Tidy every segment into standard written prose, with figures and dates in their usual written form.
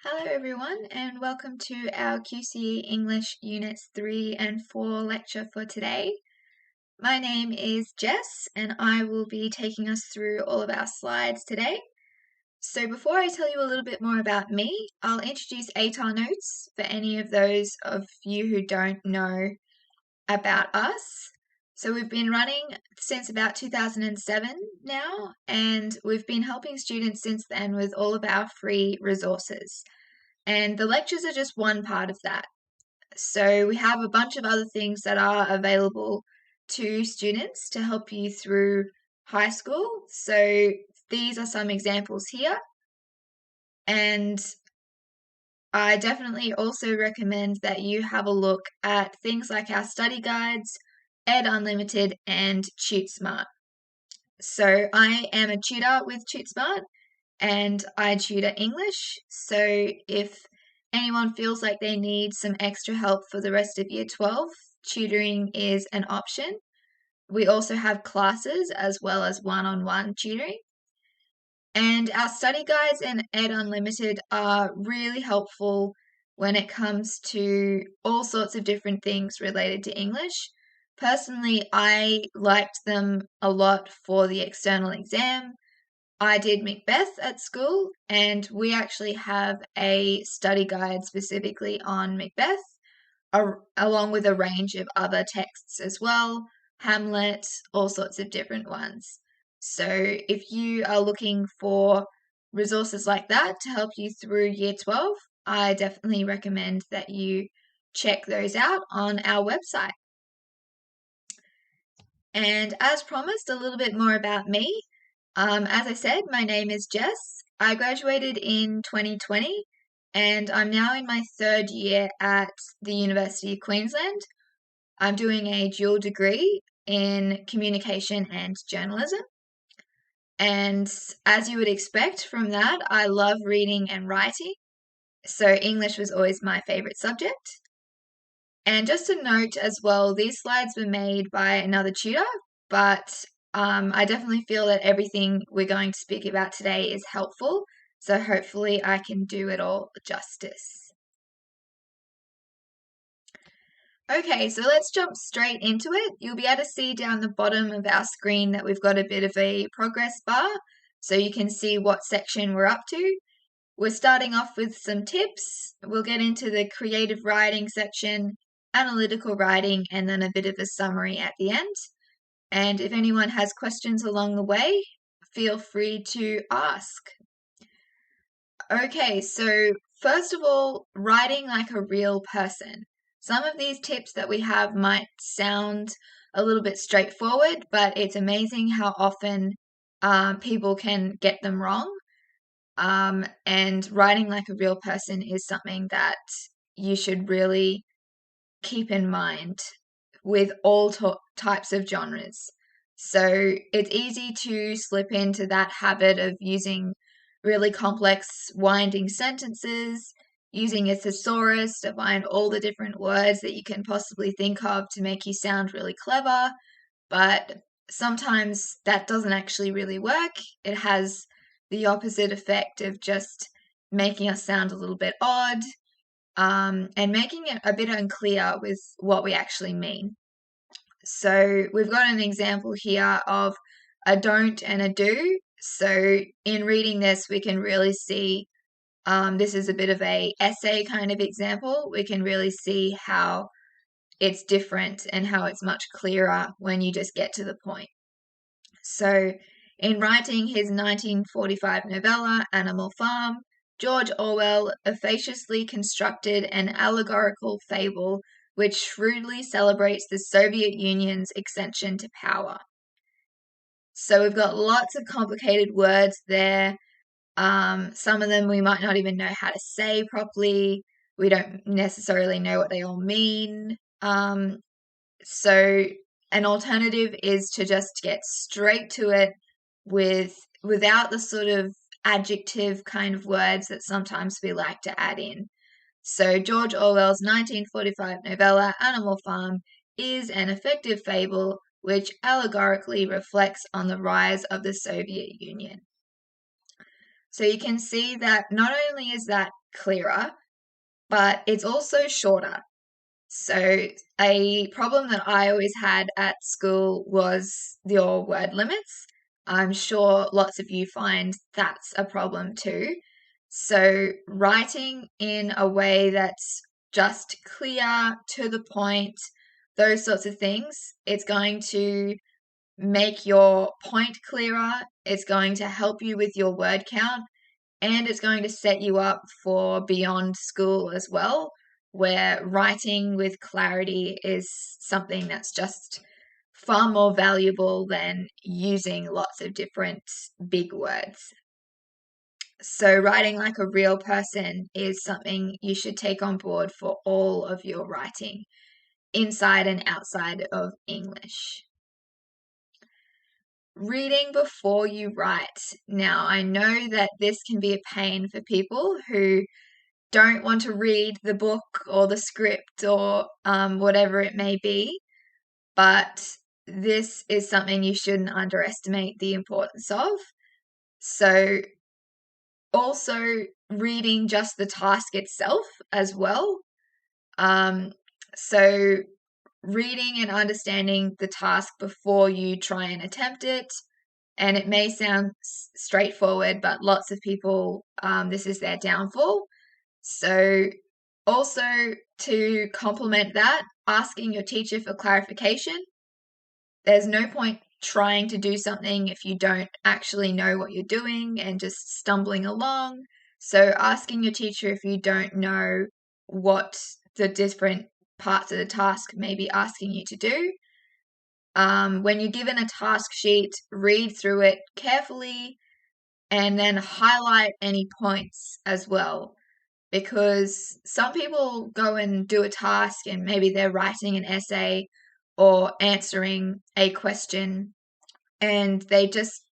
Hello everyone and welcome to our QCE English Units 3 and 4 lecture for today. My name is Jess and I will be taking us through all of our slides today. So before I tell you a little bit more about me, I'll introduce ATAR notes for any of those of you who don't know about us. So we've been running since about 2007 now, and we've been helping students since then with all of our free resources. And the lectures are just one part of that. So we have a bunch of other things that are available to students to help you through high school. So these are some examples here. And I definitely also recommend that you have a look at things like our study guides, Ed Unlimited, and TuteSmart. So I am a tutor with TuteSmart and I tutor English. So if anyone feels like they need some extra help for the rest of Year 12, tutoring is an option. We also have classes as well as one-on-one tutoring. And our study guides and Ed Unlimited are really helpful when it comes to all sorts of different things related to English. Personally, I liked them a lot for the external exam. I did Macbeth at school, and we actually have a study guide specifically on Macbeth, along with a range of other texts as well, Hamlet, all sorts of different ones. So if you are looking for resources like that to help you through Year 12, I definitely recommend that you check those out on our website. And as promised, a little bit more about me. As I said, my name is Jess. I graduated in 2020 and I'm now in my third year at the University of Queensland. I'm doing a dual degree in communication and journalism. And as you would expect from that, I love reading and writing. So English was always my favorite subject. And just a note as well, these slides were made by another tutor, but I definitely feel that everything we're going to speak about today is helpful, so hopefully I can do it all justice. Okay, so let's jump straight into it. You'll be able to see down the bottom of our screen that we've got a bit of a progress bar, so you can see what section we're up to. We're starting off with some tips. We'll get into the creative writing section, analytical writing, and then a bit of a summary at the end. And if anyone has questions along the way, feel free to ask. Okay, so first of all, writing like a real person. Some of these tips that we have might sound a little bit straightforward, but it's amazing how often people can get them wrong. And writing like a real person is something that you should really keep in mind with all types of genres. So it's easy to slip into that habit of using really complex winding sentences, using a thesaurus to find all the different words that you can possibly think of to make you sound really clever. But sometimes that doesn't actually really work. It has the opposite effect of just making us sound a little bit odd, and making it a bit unclear with what we actually mean. So we've got an example here of a don't and a do. So in reading this, we can really see this is a bit of a essay kind of example. We can really see how it's different and how it's much clearer when you just get to the point. So in writing his 1945 novella, Animal Farm, George Orwell audaciously constructed an allegorical fable which shrewdly celebrates the Soviet Union's ascension to power. So we've got lots of complicated words there. Some of them we might not even know how to say properly. We don't necessarily know what they all mean. So an alternative is to just get straight to it without the sort of adjective kind of words that sometimes we like to add in. So George Orwell's 1945 novella Animal Farm is an effective fable which allegorically reflects on the rise of the Soviet Union. So you can see that not only is that clearer, but it's also shorter. So a problem that I always had at school was your word limits. I'm sure lots of you find that's a problem too. So writing in a way that's just clear, to the point, those sorts of things, it's going to make your point clearer, it's going to help you with your word count, and it's going to set you up for beyond school as well, where writing with clarity is something that's just far more valuable than using lots of different big words. So writing like a real person is something you should take on board for all of your writing, inside and outside of English. Reading before you write. Now, I know that this can be a pain for people who don't want to read the book or the script or whatever it may be, but this is something you shouldn't underestimate the importance of. So, also reading just the task itself as well. So, reading and understanding the task before you try and attempt it. And it may sound straightforward, but lots of people, this is their downfall. So also, to complement that, asking your teacher for clarification. There's no point trying to do something if you don't actually know what you're doing and just stumbling along. So asking your teacher if you don't know what the different parts of the task may be asking you to do. When you're given a task sheet, read through it carefully and then highlight any points as well. Because some people go and do a task and maybe they're writing an essay or answering a question and they just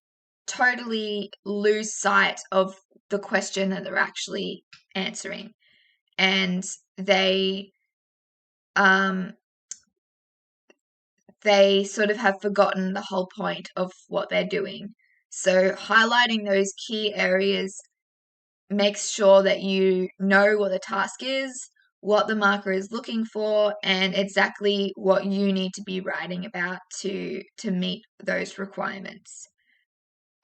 totally lose sight of the question that they're actually answering. And they sort of have forgotten the whole point of what they're doing. So highlighting those key areas makes sure that you know what the task is, what the marker is looking for, and exactly what you need to be writing about to meet those requirements.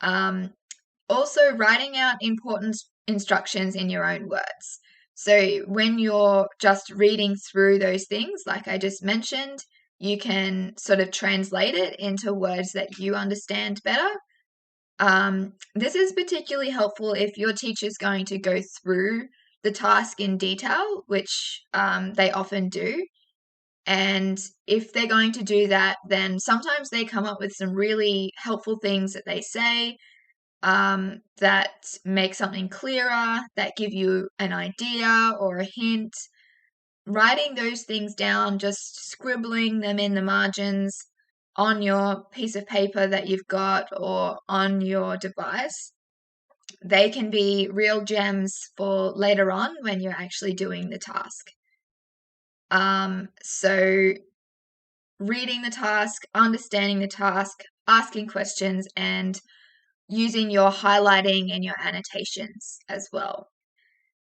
Also, writing out important instructions in your own words. So when you're just reading through those things, like I just mentioned, you can sort of translate it into words that you understand better. This is particularly helpful if your teacher's going to go through the task in detail, which they often do. And if they're going to do that, then sometimes they come up with some really helpful things that they say that make something clearer, that give you an idea or a hint. Writing those things down, just scribbling them in the margins on your piece of paper that you've got or on your device, they can be real gems for later on when you're actually doing the task. So reading the task, understanding the task, asking questions, and using your highlighting and your annotations as well.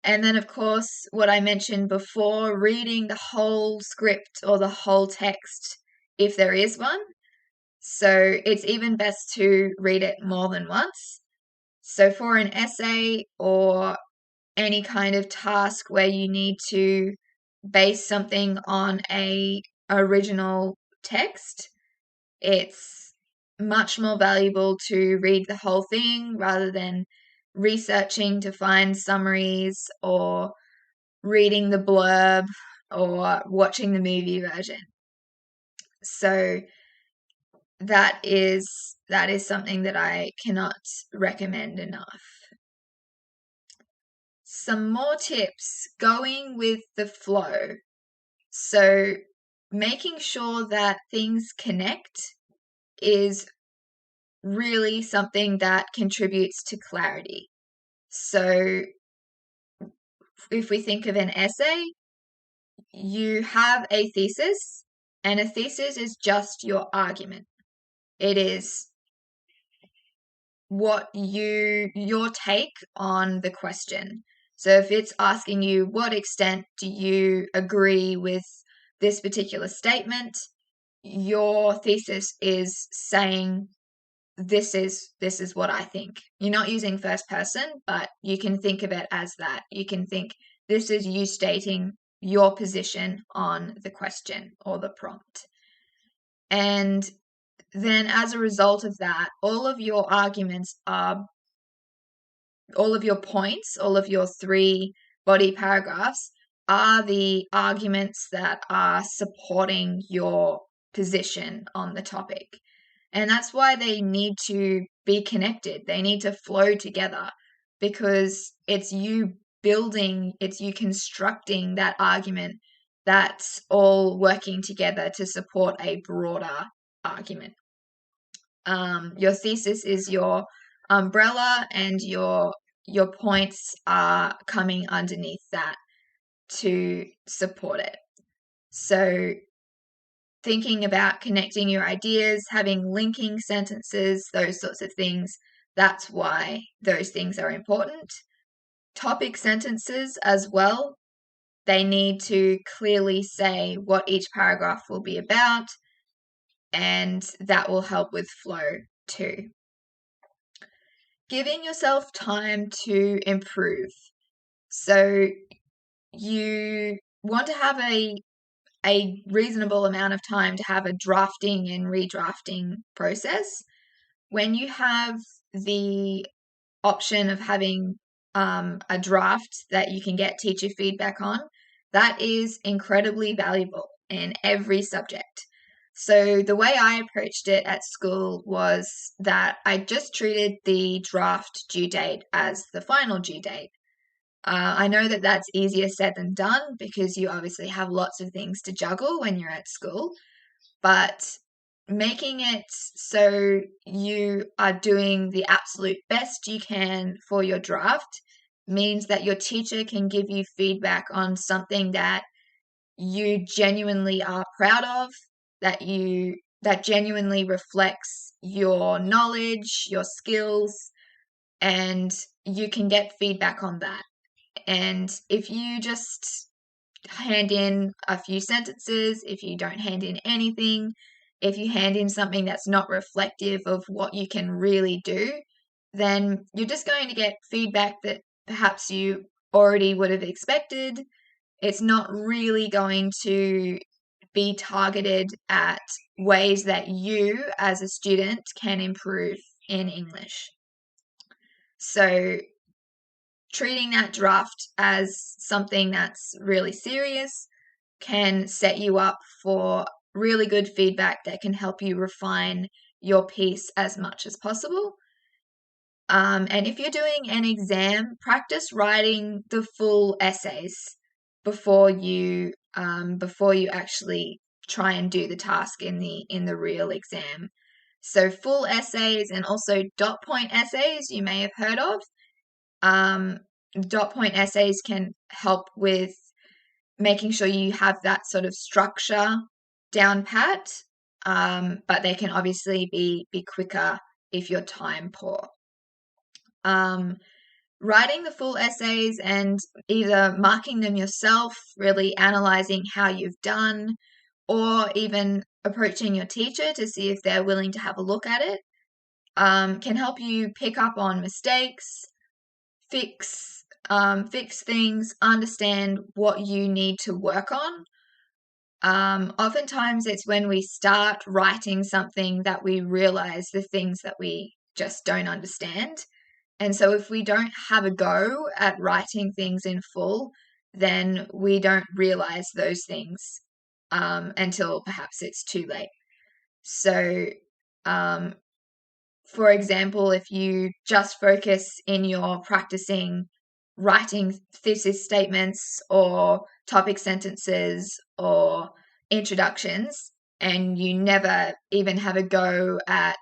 And then, of course, what I mentioned before, reading the whole script or the whole text if there is one. So it's even best to read it more than once. So for an essay or any kind of task where you need to base something on a original text, it's much more valuable to read the whole thing rather than researching to find summaries or reading the blurb or watching the movie version. So that is something that I cannot recommend enough. Some more tips, going with the flow. So making sure that things connect is really something that contributes to clarity. So if we think of an essay, you have a thesis, and a thesis is just your argument. It is your take on the question. So if it's asking you, what extent do you agree with this particular statement, your thesis is saying, this is what I think. You're not using first person, but you can think of it as that. You can think this is you stating your position on the question or the prompt. And then as a result of that, all of your arguments are, all of your points, all of your 3 body paragraphs are the arguments that are supporting your position on the topic. And that's why they need to be connected. They need to flow together, because it's you building, it's you constructing that argument that's all working together to support a broader argument. Your thesis is your umbrella, and your points are coming underneath that to support it. So thinking about connecting your ideas, having linking sentences, those sorts of things, that's why those things are important. Topic sentences as well, they need to clearly say what each paragraph will be about, and that will help with flow too. Giving yourself time to improve. So you want to have a reasonable amount of time to have a drafting and redrafting process. When you have the option of having a draft that you can get teacher feedback on, that is incredibly valuable in every subject. So the way I approached it at school was that I just treated the draft due date as the final due date. I know that that's easier said than done, because you obviously have lots of things to juggle when you're at school, but making it so you are doing the absolute best you can for your draft means that your teacher can give you feedback on something that you genuinely are proud of, that genuinely reflects your knowledge, your skills, and you can get feedback on that. And if you just hand in a few sentences, if you don't hand in anything, if you hand in something that's not reflective of what you can really do, then you're just going to get feedback that perhaps you already would have expected. It's not really going to be targeted at ways that you as a student can improve in English. So treating that draft as something that's really serious can set you up for really good feedback that can help you refine your piece as much as possible. And if you're doing an exam, practice writing the full essays before you actually try and do the task in the real exam. So full essays, and also dot point essays you may have heard of. Dot point essays can help with making sure you have that sort of structure down pat, but they can obviously be quicker if you're time poor. Writing the full essays and either marking them yourself, really analyzing how you've done, or even approaching your teacher to see if they're willing to have a look at it, can help you pick up on mistakes, fix things, understand what you need to work on. Oftentimes it's when we start writing something that we realize the things that we just don't understand. And so if we don't have a go at writing things in full, then we don't realize those things until perhaps it's too late. So, for example, if you just focus in your practicing writing thesis statements or topic sentences or introductions, and you never even have a go at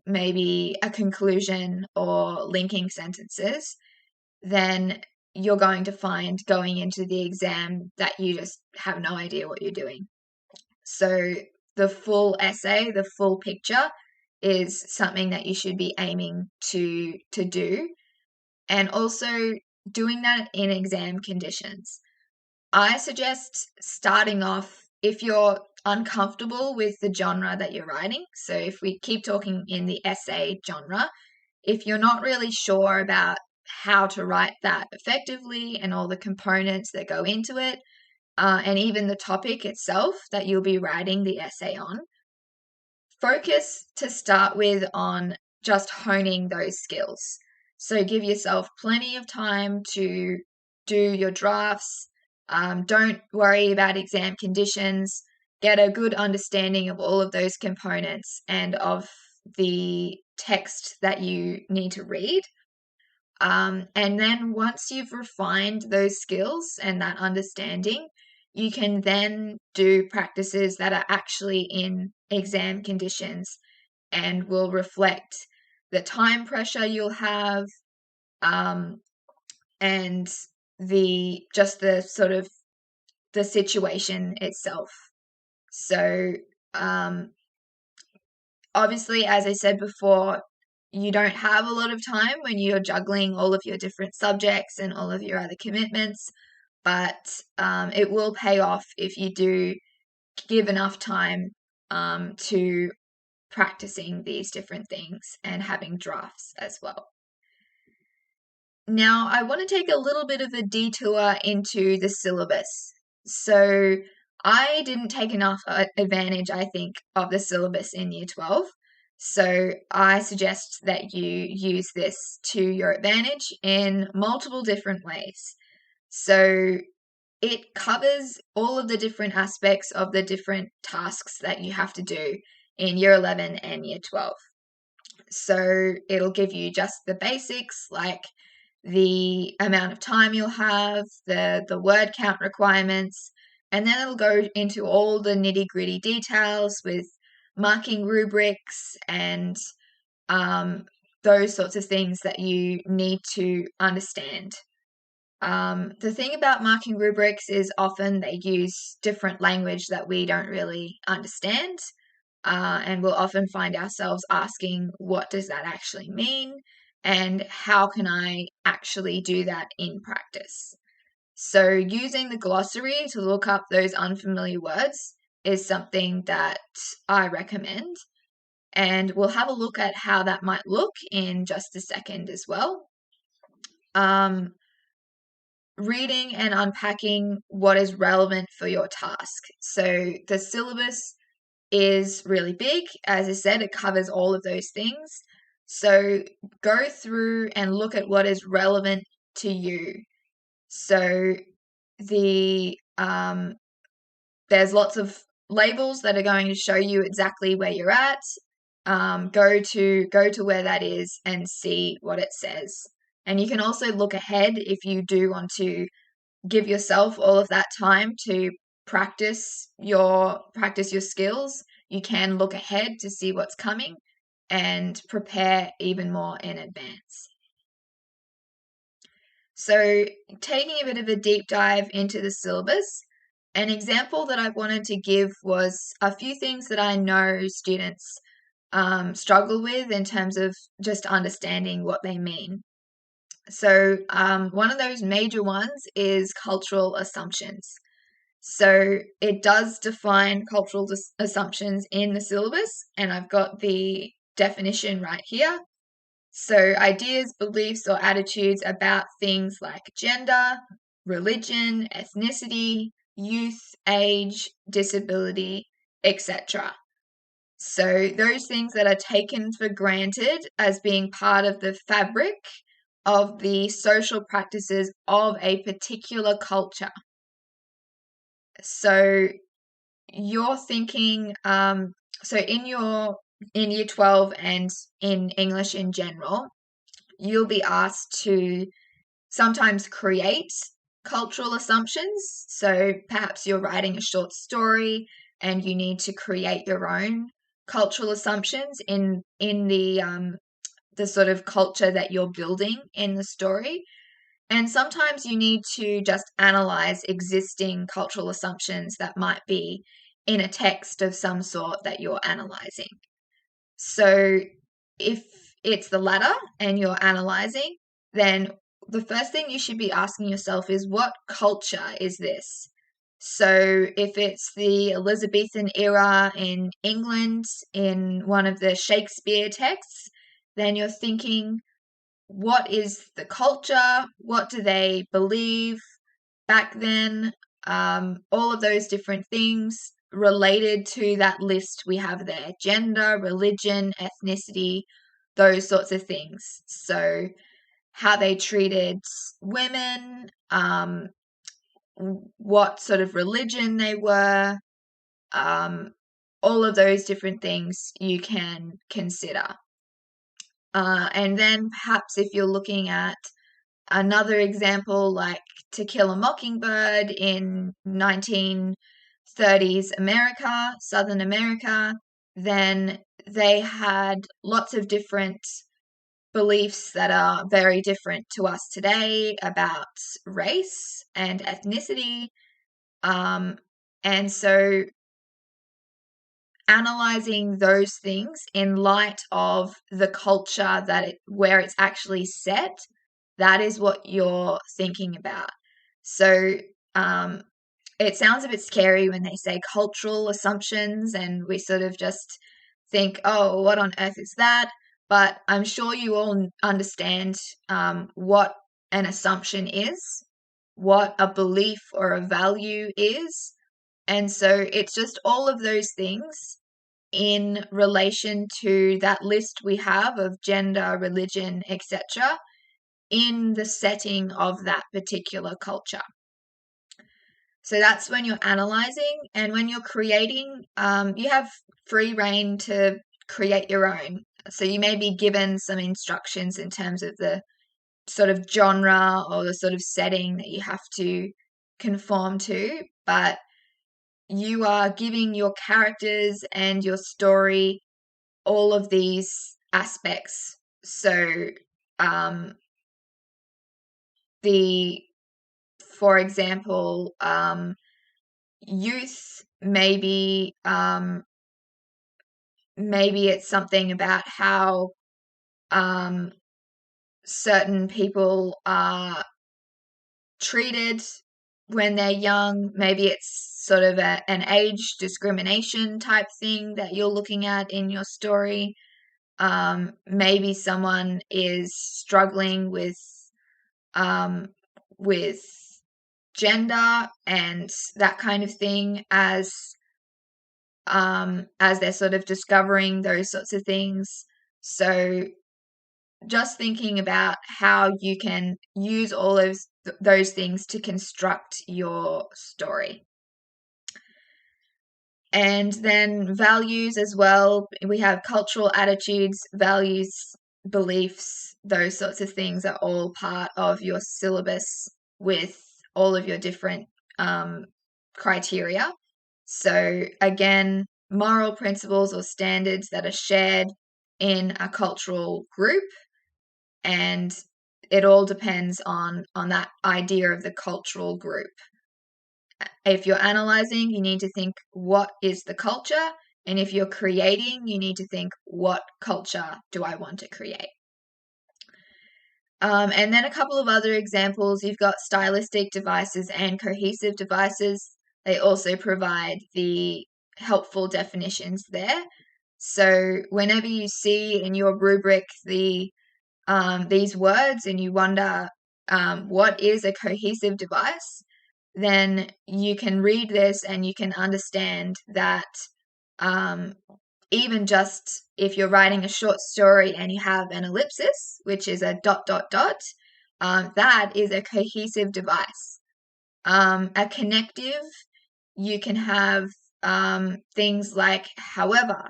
maybe a conclusion or linking sentences, then you're going to find going into the exam that you just have no idea what you're doing. So the full essay, the full picture, is something that you should be aiming to do, and also doing that in exam conditions. I suggest starting off if you're uncomfortable with the genre that you're writing. So if we keep talking in the essay genre, if you're not really sure about how to write that effectively and all the components that go into it, and even the topic itself that you'll be writing the essay on, focus to start with on just honing those skills. So give yourself plenty of time to do your drafts. Don't worry about exam conditions. Get a good understanding of all of those components and of the text that you need to read. And then once you've refined those skills and that understanding, you can then do practices that are actually in exam conditions and will reflect the time pressure you'll have, and the sort of the situation itself. So obviously, as I said before, you don't have a lot of time when you're juggling all of your different subjects and all of your other commitments, but it will pay off if you do give enough time to practicing these different things and having drafts as well. Now, I want to take a little bit of a detour into the syllabus. So I didn't take enough advantage, I think, of the syllabus in Year 12. So I suggest that you use this to your advantage in multiple different ways. So it covers all of the different aspects of the different tasks that you have to do in Year 11 and Year 12. So it'll give you just the basics, like the amount of time you'll have, the word count requirements, and then it'll go into all the nitty-gritty details with marking rubrics and those sorts of things that you need to understand. The thing about marking rubrics is often they use different language that we don't really understand, and we'll often find ourselves asking, what does that actually mean? And how can I actually do that in practice? So using the glossary to look up those unfamiliar words is something that I recommend. And we'll have a look at how that might look in just a second as well. Reading and unpacking what is relevant for your task. So the syllabus is really big. As I said, it covers all of those things. So go through and look at what is relevant to you. So there's lots of labels that are going to show you exactly where you're at. Go to where that is and see what it says. And you can also look ahead if you do want to give yourself all of that time to practice your skills. You can look ahead to see what's coming and prepare even more in advance. So, taking a bit of a deep dive into the syllabus, an example that I wanted to give was a few things that I know students struggle with in terms of just understanding what they mean. So one of those major ones is cultural assumptions. So it does define cultural assumptions in the syllabus, and I've got the definition right here. So ideas, beliefs, or attitudes about things like gender, religion, ethnicity, youth, age, disability, etc. So those things that are taken for granted as being part of the fabric of the social practices of a particular culture. So you're thinking, so in Year 12 and in English in general, you'll be asked to sometimes create cultural assumptions. So perhaps you're writing a short story and you need to create your own cultural assumptions in the sort of culture that you're building in the story. And sometimes you need to just analyze existing cultural assumptions that might be in a text of some sort that you're analyzing. So if it's the latter and you're analyzing, then the first thing you should be asking yourself is, what culture is this? So if it's the Elizabethan era in England in one of the Shakespeare texts, then you're thinking, what is the culture? What do they believe back then? All of those different things related to that list we have there: gender, religion, ethnicity, those sorts of things. So, how they treated women, what sort of religion they were, all of those different things you can consider. And then perhaps if you're looking at another example, like To Kill a Mockingbird in 1930s America, Southern America, then they had lots of different beliefs that are very different to us today about race and ethnicity. And so analyzing those things in light of the culture where it's actually set, that is what you're thinking about. So it sounds a bit scary when they say cultural assumptions, and we sort of just think, oh, what on earth is that? But I'm sure you all understand what an assumption is, what a belief or a value is. And so it's just all of those things in relation to that list we have of gender, religion, etc., in the setting of that particular culture. So that's when you're analyzing, and when you're creating, you have free reign to create your own. So you may be given some instructions in terms of the sort of genre or the sort of setting that you have to conform to, but you are giving your characters and your story all of these aspects. So, for example, youth, maybe it's something about how certain people are treated when they're young. Maybe it's sort of an age discrimination type thing that you're looking at in your story. Maybe someone is struggling with gender and that kind of thing as they're sort of discovering those sorts of things. So just thinking about how you can use all of those things to construct your story. And then values as well. We have cultural attitudes, values, beliefs, those sorts of things are all part of your syllabus with all of your different criteria. So again, moral principles or standards that are shared in a cultural group, and it all depends on that idea of the cultural group. If you're analyzing, you need to think, what is the culture? And if you're creating, you need to think, what culture do I want to create? And then a couple of other examples. You've got stylistic devices and cohesive devices. They also provide the helpful definitions there. So whenever you see in your rubric these words and you wonder what is a cohesive device, then you can read this and you can understand that even just if you're writing a short story and you have an ellipsis, which is a ... that is a cohesive device. A connective, you can have things like however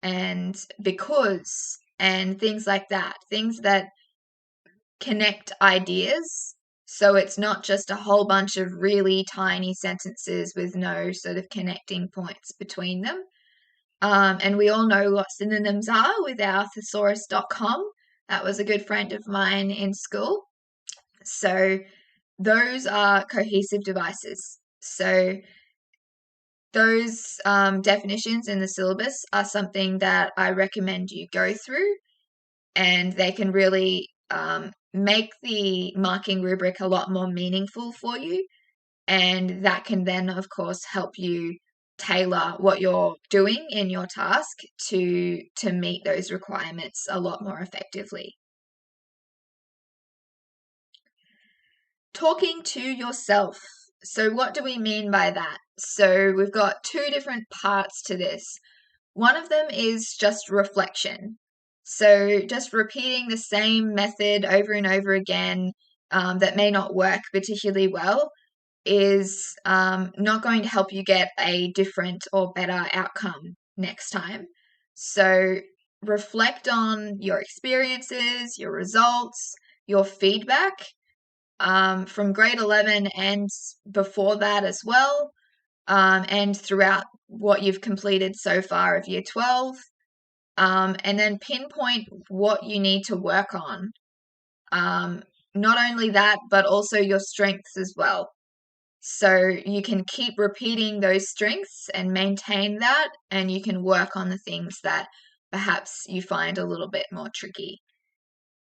and because and things like that, things that connect ideas. So it's not just a whole bunch of really tiny sentences with no sort of connecting points between them. And we all know what synonyms are with our thesaurus.com. That was a good friend of mine in school. So those are cohesive devices. So those definitions in the syllabus are something that I recommend you go through, and they can really make the marking rubric a lot more meaningful for you. And that can then, of course, help you tailor what you're doing in your task to meet those requirements a lot more effectively. Talking to yourself. So what do we mean by that? So we've got two different parts to this. One of them is just reflection. So just repeating the same method over and over again that may not work particularly well is not going to help you get a different or better outcome next time. So reflect on your experiences, your results, your feedback from grade 11 and before that as well, and throughout what you've completed so far of year 12, and then pinpoint what you need to work on. Not only that, but also your strengths as well. So you can keep repeating those strengths and maintain that, and you can work on the things that perhaps you find a little bit more tricky.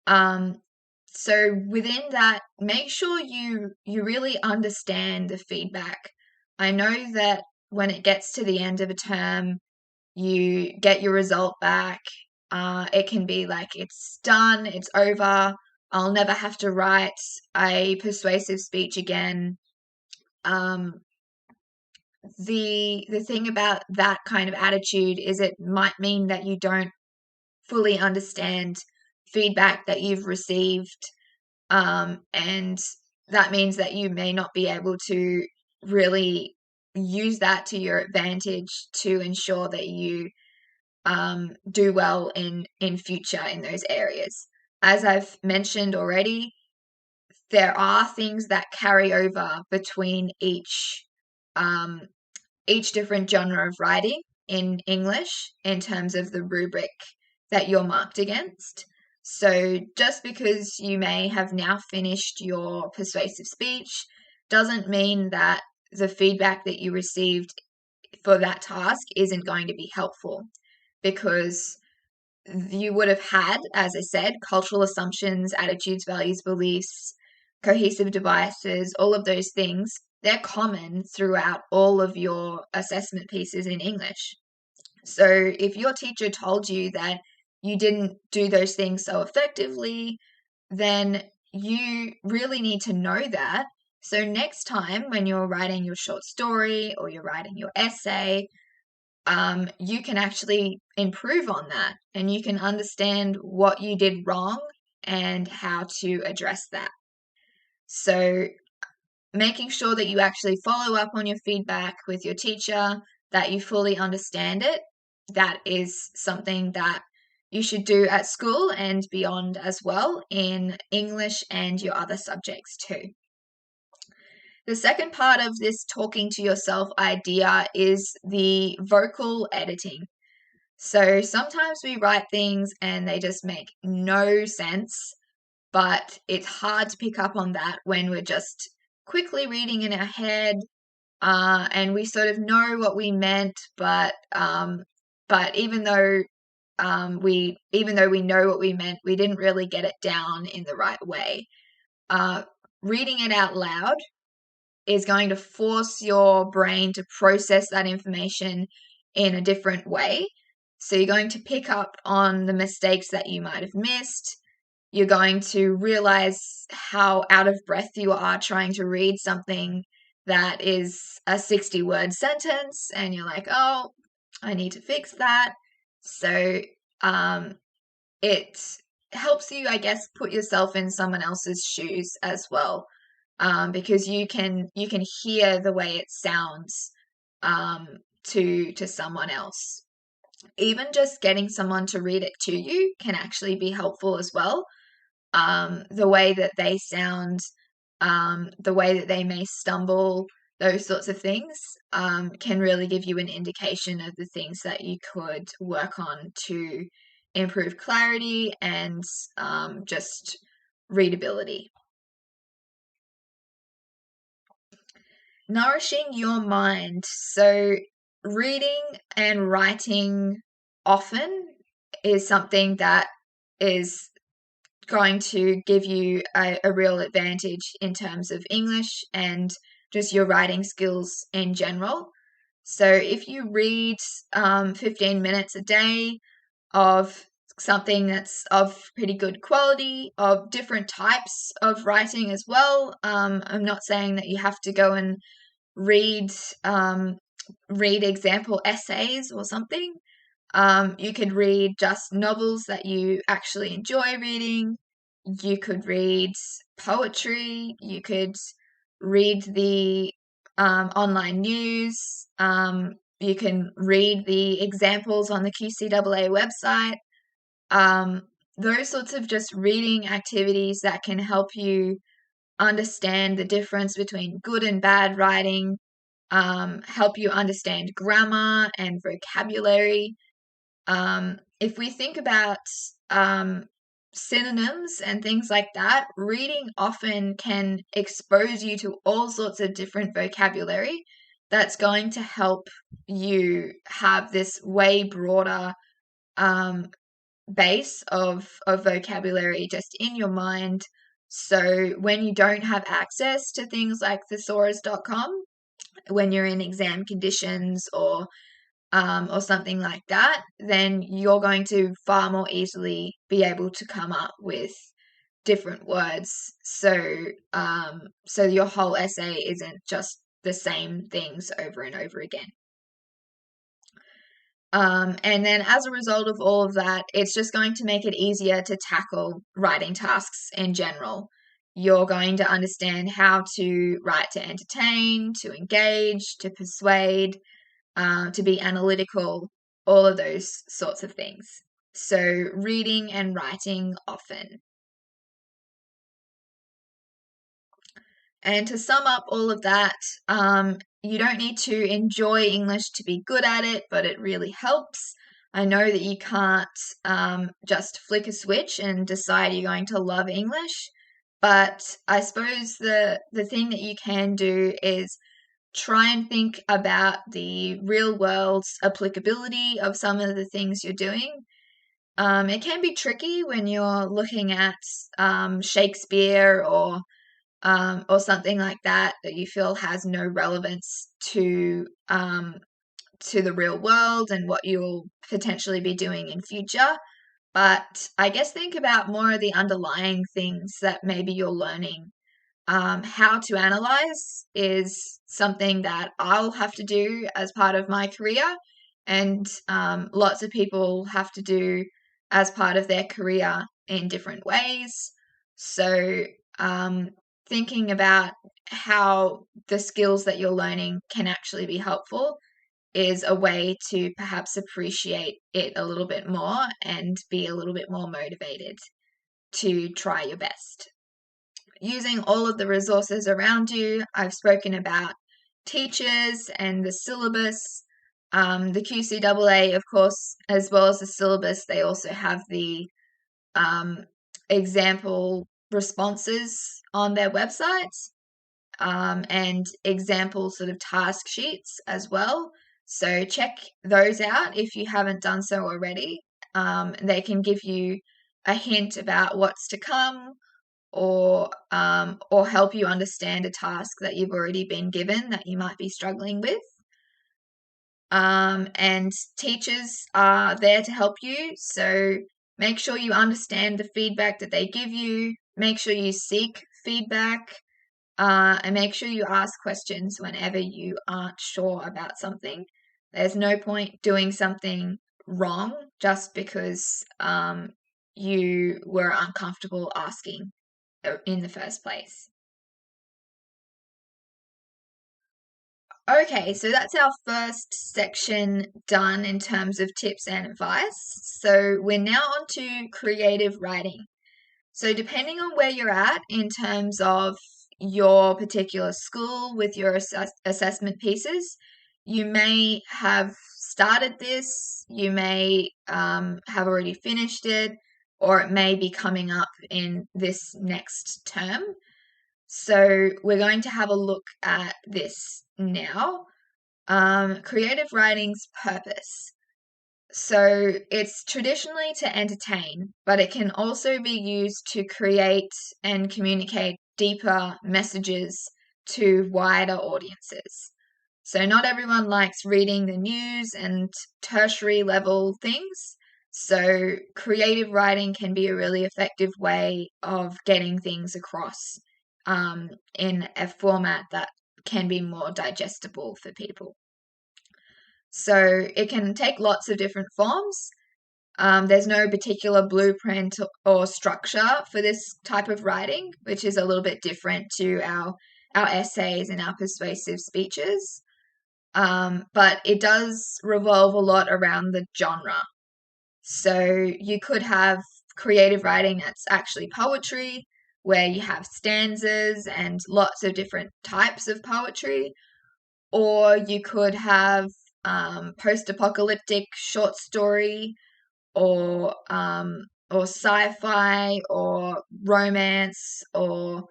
So within that, make sure you really understand the feedback. I know that when it gets to the end of a term, you get your result back. It can be like, it's done, it's over, I'll never have to write a persuasive speech again. The thing about that kind of attitude is it might mean that you don't fully understand feedback that you've received, and that means that you may not be able to really use that to your advantage to ensure that you do well in future in those areas. As I've mentioned already, there are things that carry over between each different genre of writing in English in terms of the rubric that you're marked against. So just because you may have now finished your persuasive speech doesn't mean that the feedback that you received for that task isn't going to be helpful, because you would have had, as I said, cultural assumptions, attitudes, values, beliefs, cohesive devices, all of those things. They're common throughout all of your assessment pieces in English. So if your teacher told you that you didn't do those things so effectively, then you really need to know that. So next time when you're writing your short story or you're writing your essay, you can actually improve on that, and you can understand what you did wrong and how to address that. So making sure that you actually follow up on your feedback with your teacher, that you fully understand it, that is something that you should do at school and beyond as well in English and your other subjects too. The second part of this talking to yourself idea is the vocal editing. So sometimes we write things and they just make no sense, but it's hard to pick up on that when we're just quickly reading in our head, and we sort of know what we meant, but even though we know what we meant, we didn't really get it down in the right way. Reading it out loud is going to force your brain to process that information in a different way. So you're going to pick up on the mistakes that you might have missed. You're going to realize how out of breath you are trying to read something that is a 60-word sentence, and you're like, oh, I need to fix that. So it helps you, I guess, put yourself in someone else's shoes as well, because you can hear the way it sounds to someone else. Even just getting someone to read it to you can actually be helpful as well. The way that they sound, the way that they may stumble, those sorts of things can really give you an indication of the things that you could work on to improve clarity and just readability. nourishing your mind. So reading and writing often is something that is going to give you a real advantage in terms of English and just your writing skills in general. So if you read 15 minutes a day of something that's of pretty good quality, of different types of writing as well. I'm not saying that you have to go and read read example essays or something. You could read just novels that you actually enjoy reading. You could read poetry. You could read the online news. You can read the examples on the QCEE website. Those sorts of just reading activities that can help you understand the difference between good and bad writing, help you understand grammar and vocabulary. If we think about synonyms and things like that, reading often can expose you to all sorts of different vocabulary that's going to help you have this way broader base of vocabulary just in your mind. So when you don't have access to things like thesaurus.com, when you're in exam conditions or something like that, then you're going to far more easily be able to come up with different words. So your whole essay isn't just the same things over and over again. And then as a result of all of that, it's just going to make it easier to tackle writing tasks in general. You're going to understand how to write to entertain, to engage, to persuade, to be analytical, all of those sorts of things. So reading and writing often. And to sum up all of that, you don't need to enjoy English to be good at it, but it really helps. I know that you can't just flick a switch and decide you're going to love English, but I suppose the thing that you can do is try and think about the real world applicability of some of the things you're doing. It can be tricky when you're looking at Shakespeare or something like that you feel has no relevance to the real world and what you'll potentially be doing in future. But I guess think about more of the underlying things that maybe you're learning. How to analyze is something that I'll have to do as part of my career, and lots of people have to do as part of their career in different ways. So, thinking about how the skills that you're learning can actually be helpful is a way to perhaps appreciate it a little bit more and be a little bit more motivated to try your best. Using all of the resources around you, I've spoken about teachers and the syllabus. The QCEE, of course, as well as the syllabus, they also have the example responses on their websites and example sort of task sheets as well. So check those out if you haven't done so already. They can give you a hint about what's to come or help you understand a task that you've already been given that you might be struggling with. And teachers are there to help you, so make sure you understand the feedback that they give you. Make sure you seek feedback, and make sure you ask questions whenever you aren't sure about something. There's no point doing something wrong just because you were uncomfortable asking in the first place. Okay, so that's our first section done in terms of tips and advice. So we're now on to creative writing. So depending on where you're at in terms of your particular school with your assessment pieces, you may have started this, you may have already finished it, or it may be coming up in this next term. So we're going to have a look at this now. Creative writing's purpose. So it's traditionally to entertain, but it can also be used to create and communicate deeper messages to wider audiences. So not everyone likes reading the news and tertiary level things. So creative writing can be a really effective way of getting things across in a format that can be more digestible for people. So it can take lots of different forms. There's no particular blueprint or structure for this type of writing, which is a little bit different to our essays and our persuasive speeches. But it does revolve a lot around the genre. So you could have creative writing that's actually poetry, where you have stanzas and lots of different types of poetry, or you could have post-apocalyptic short story, or sci-fi, or romance, or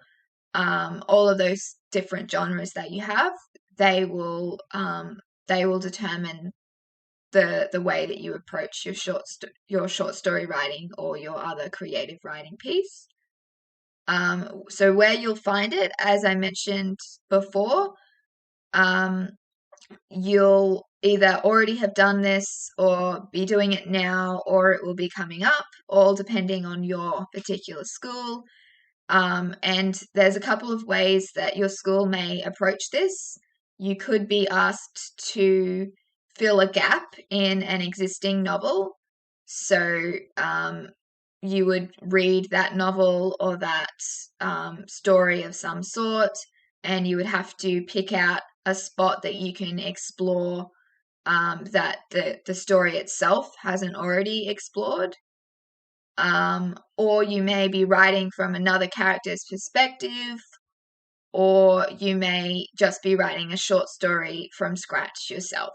all of those different genres that you have. They will determine the way that you approach your short story writing or your other creative writing piece. So where you'll find it, as I mentioned before, you'll either already have done this or be doing it now, or it will be coming up, all depending on your particular school. And there's a couple of ways that your school may approach this. You could be asked to fill a gap in an existing novel. So you would read that novel or that story of some sort, and you would have to pick out a spot that you can explore that the story itself hasn't already explored. Or you may be writing from another character's perspective, or you may just be writing a short story from scratch yourself.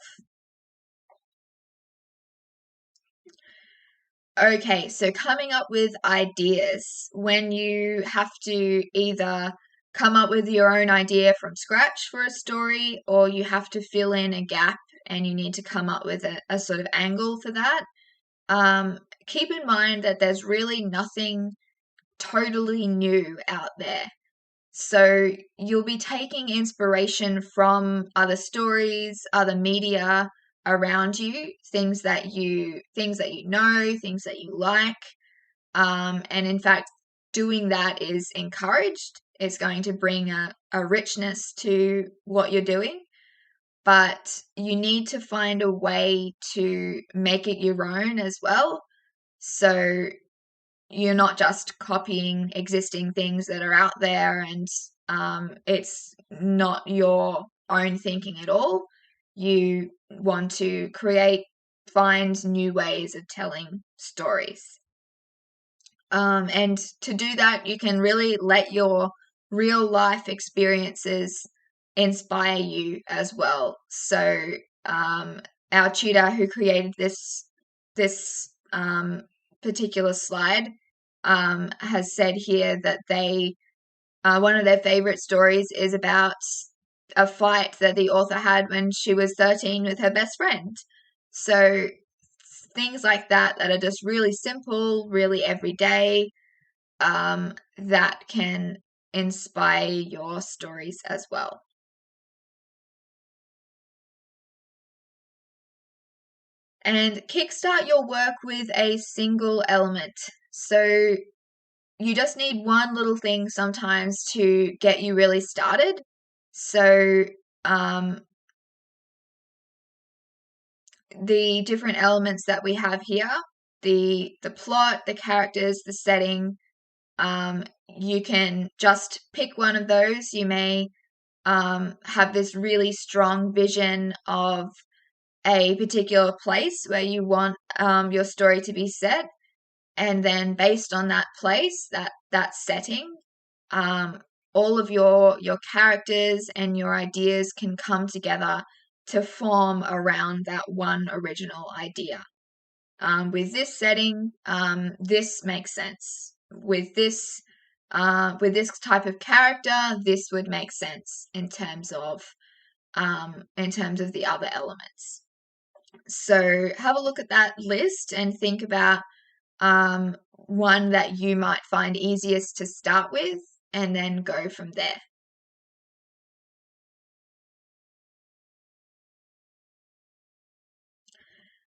Okay, so coming up with ideas. When you have to either come up with your own idea from scratch for a story, or you have to fill in a gap and you need to come up with a sort of angle for that. Keep in mind that there's really nothing totally new out there. So you'll be taking inspiration from other stories, other media around you, things that you know, things that you like. And in fact, doing that is encouraged. It's going to bring a richness to what you're doing. But you need to find a way to make it your own as well. So you're not just copying existing things that are out there, and it's not your own thinking at all. You want to find new ways of telling stories. And to do that, you can really let your real life experiences inspire you as well. So our tutor who created this particular slide has said here that one of their favorite stories is about a fight that the author had when she was 13 with her best friend. So things like that are just really simple, really everyday, that can inspire your stories as well. And kickstart your work with a single element. So you just need one little thing sometimes to get you really started. So the different elements that we have here, the plot, the characters, the setting, you can just pick one of those. You may have this really strong vision of a particular place where you want your story to be set, and then based on that place, that setting, all of your characters and your ideas can come together to form around that one original idea. With this setting, this makes sense. With this with this type of character, this would make sense in terms of the other elements. So have a look at that list and think about one that you might find easiest to start with, and then go from there.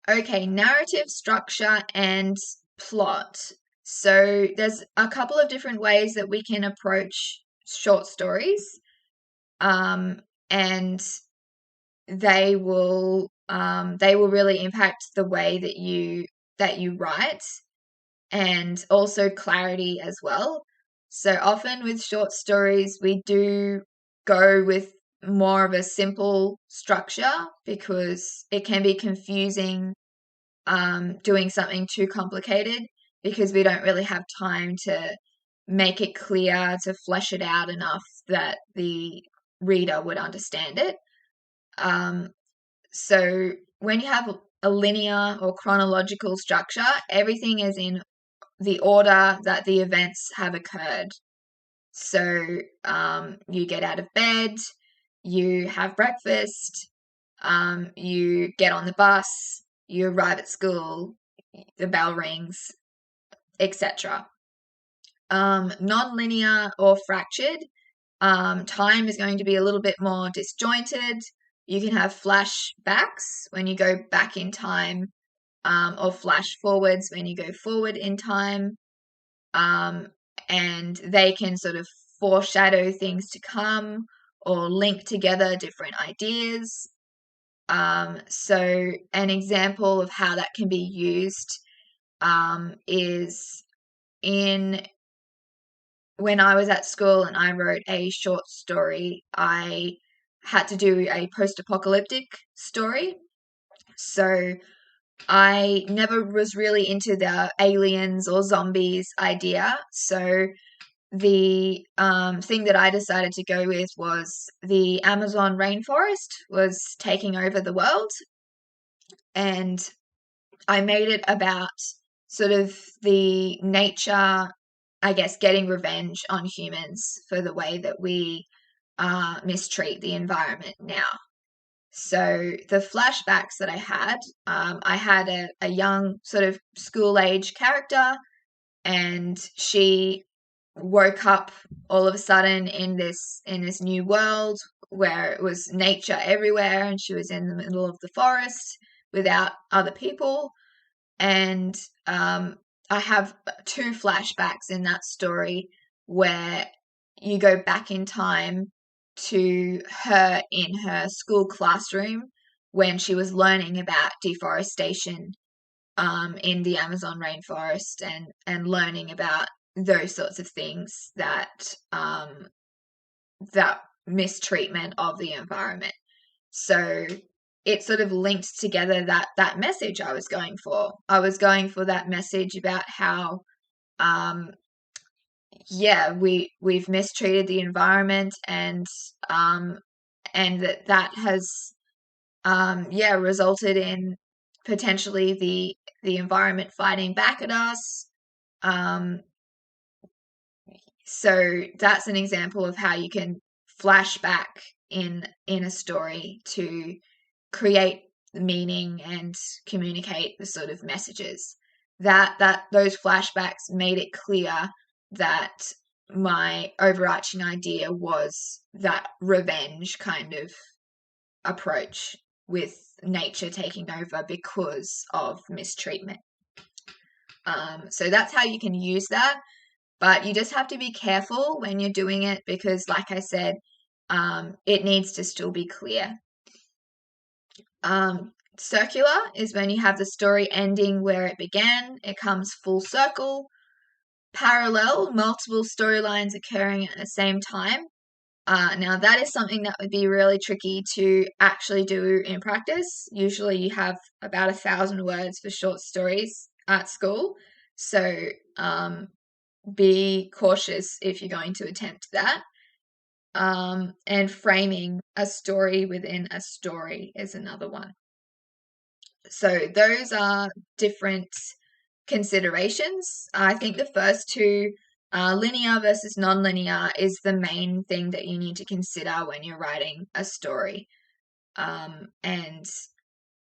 Okay, narrative structure and plot. So there's a couple of different ways that we can approach short stories, and they will really impact the way that you write, and also clarity as well. So often with short stories, we do go with more of a simple structure because it can be confusing doing something too complicated, because we don't really have time to make it clear, to flesh it out enough that the reader would understand it. So when you have a linear or chronological structure, everything is in the order that the events have occurred. So you get out of bed, you have breakfast, you get on the bus, you arrive at school, the bell rings, etc. Non-linear or fractured, time is going to be a little bit more disjointed. You can have flashbacks when you go back in time, or flash forwards when you go forward in time. And they can sort of foreshadow things to come or link together different ideas. So an example of how that can be used is when I was at school and I wrote a short story, I had to do a post-apocalyptic story. So I never was really into the aliens or zombies idea. So the thing that I decided to go with was the Amazon rainforest was taking over the world. And I made it about sort of the nature, I guess, getting revenge on humans for the way that we mistreat the environment now. So the flashbacks that I had a young sort of school age character, and she woke up all of a sudden in this new world where it was nature everywhere, and she was in the middle of the forest without other people. And I have two flashbacks in that story where you go back in time to her in her school classroom when she was learning about deforestation in the Amazon rainforest, and learning about those sorts of things, that that mistreatment of the environment. So it sort of linked together that message I was going for. I was going for that message about how we've mistreated the environment, and that has resulted in potentially the environment fighting back at us. So that's an example of how you can flash back in a story to create meaning and communicate the sort of messages. That those flashbacks made it clear that my overarching idea was that revenge kind of approach, with nature taking over because of mistreatment. So that's how you can use that. But you just have to be careful when you're doing it, because, like I said, it needs to still be clear. Circular is when you have the story ending where it began. It comes full circle. Parallel, multiple storylines occurring at the same time. Now, that is something that would be really tricky to actually do in practice. Usually you have about 1,000 words for short stories at school. So be cautious if you're going to attempt that. And framing a story within a story is another one. So those are different considerations. I think the first two Linear versus non-linear is the main thing that you need to consider when you're writing a story, and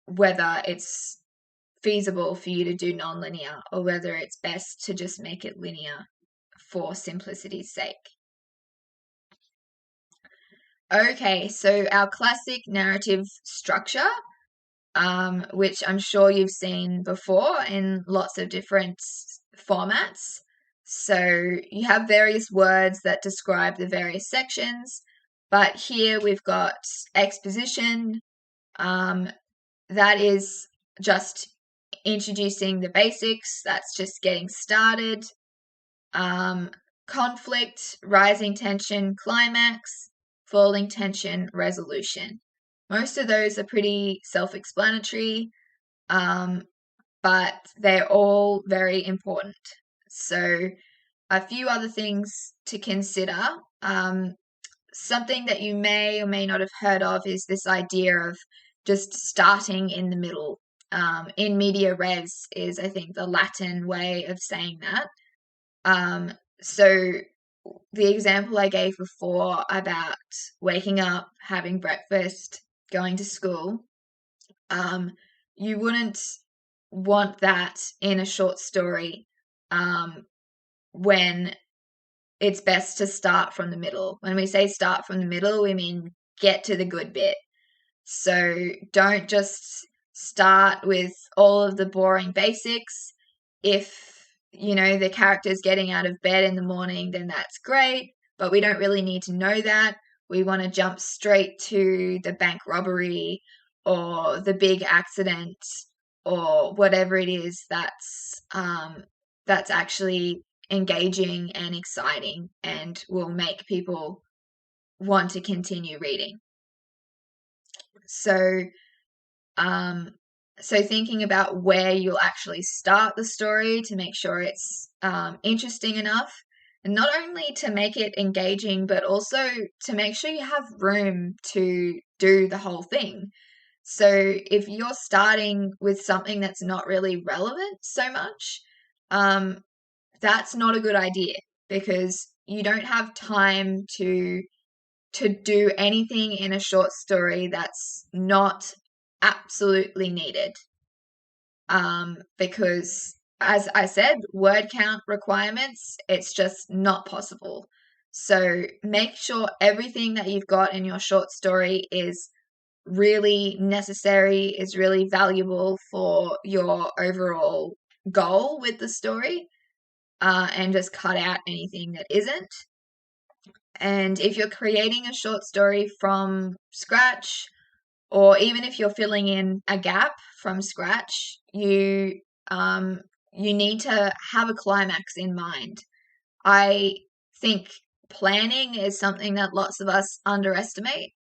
whether it's feasible for you to do non-linear or whether it's best to just make it linear for simplicity's sake. Okay, so our classic narrative structure, which I'm sure you've seen before in lots of different formats. So you have various words that describe the various sections, but here we've got exposition. That is just introducing the basics. That's just getting started. Conflict, rising tension, climax, falling tension, resolution. Most of those are pretty self-explanatory, but they're all very important. So a few other things to consider. Something that you may or may not have heard of is this idea of just starting in the middle. In media res is, I think, the Latin way of saying that. So the example I gave before about waking up, having breakfast, going to school, you wouldn't want that in a short story, when it's best to start from the middle. When we say start from the middle, we mean get to the good bit. So don't just start with all of the boring basics. If, the character's getting out of bed in the morning, then that's great, but we don't really need to know that. We want to jump straight to the bank robbery or the big accident or whatever it is that's actually engaging and exciting and will make people want to continue reading. So thinking about where you'll actually start the story to make sure it's interesting enough, and not only to make it engaging, but also to make sure you have room to do the whole thing. So if you're starting with something that's not really relevant so much, that's not a good idea, because you don't have time to do anything in a short story that's not absolutely needed. Because, as I said, word count requirements, it's just not possible. So make sure everything that you've got in your short story is really necessary, is really valuable for your overall goal with the story, and just cut out anything that isn't. And if you're creating a short story from scratch, or even if you're filling in a gap from scratch, you need to have a climax in mind. I think planning is something that lots of us underestimate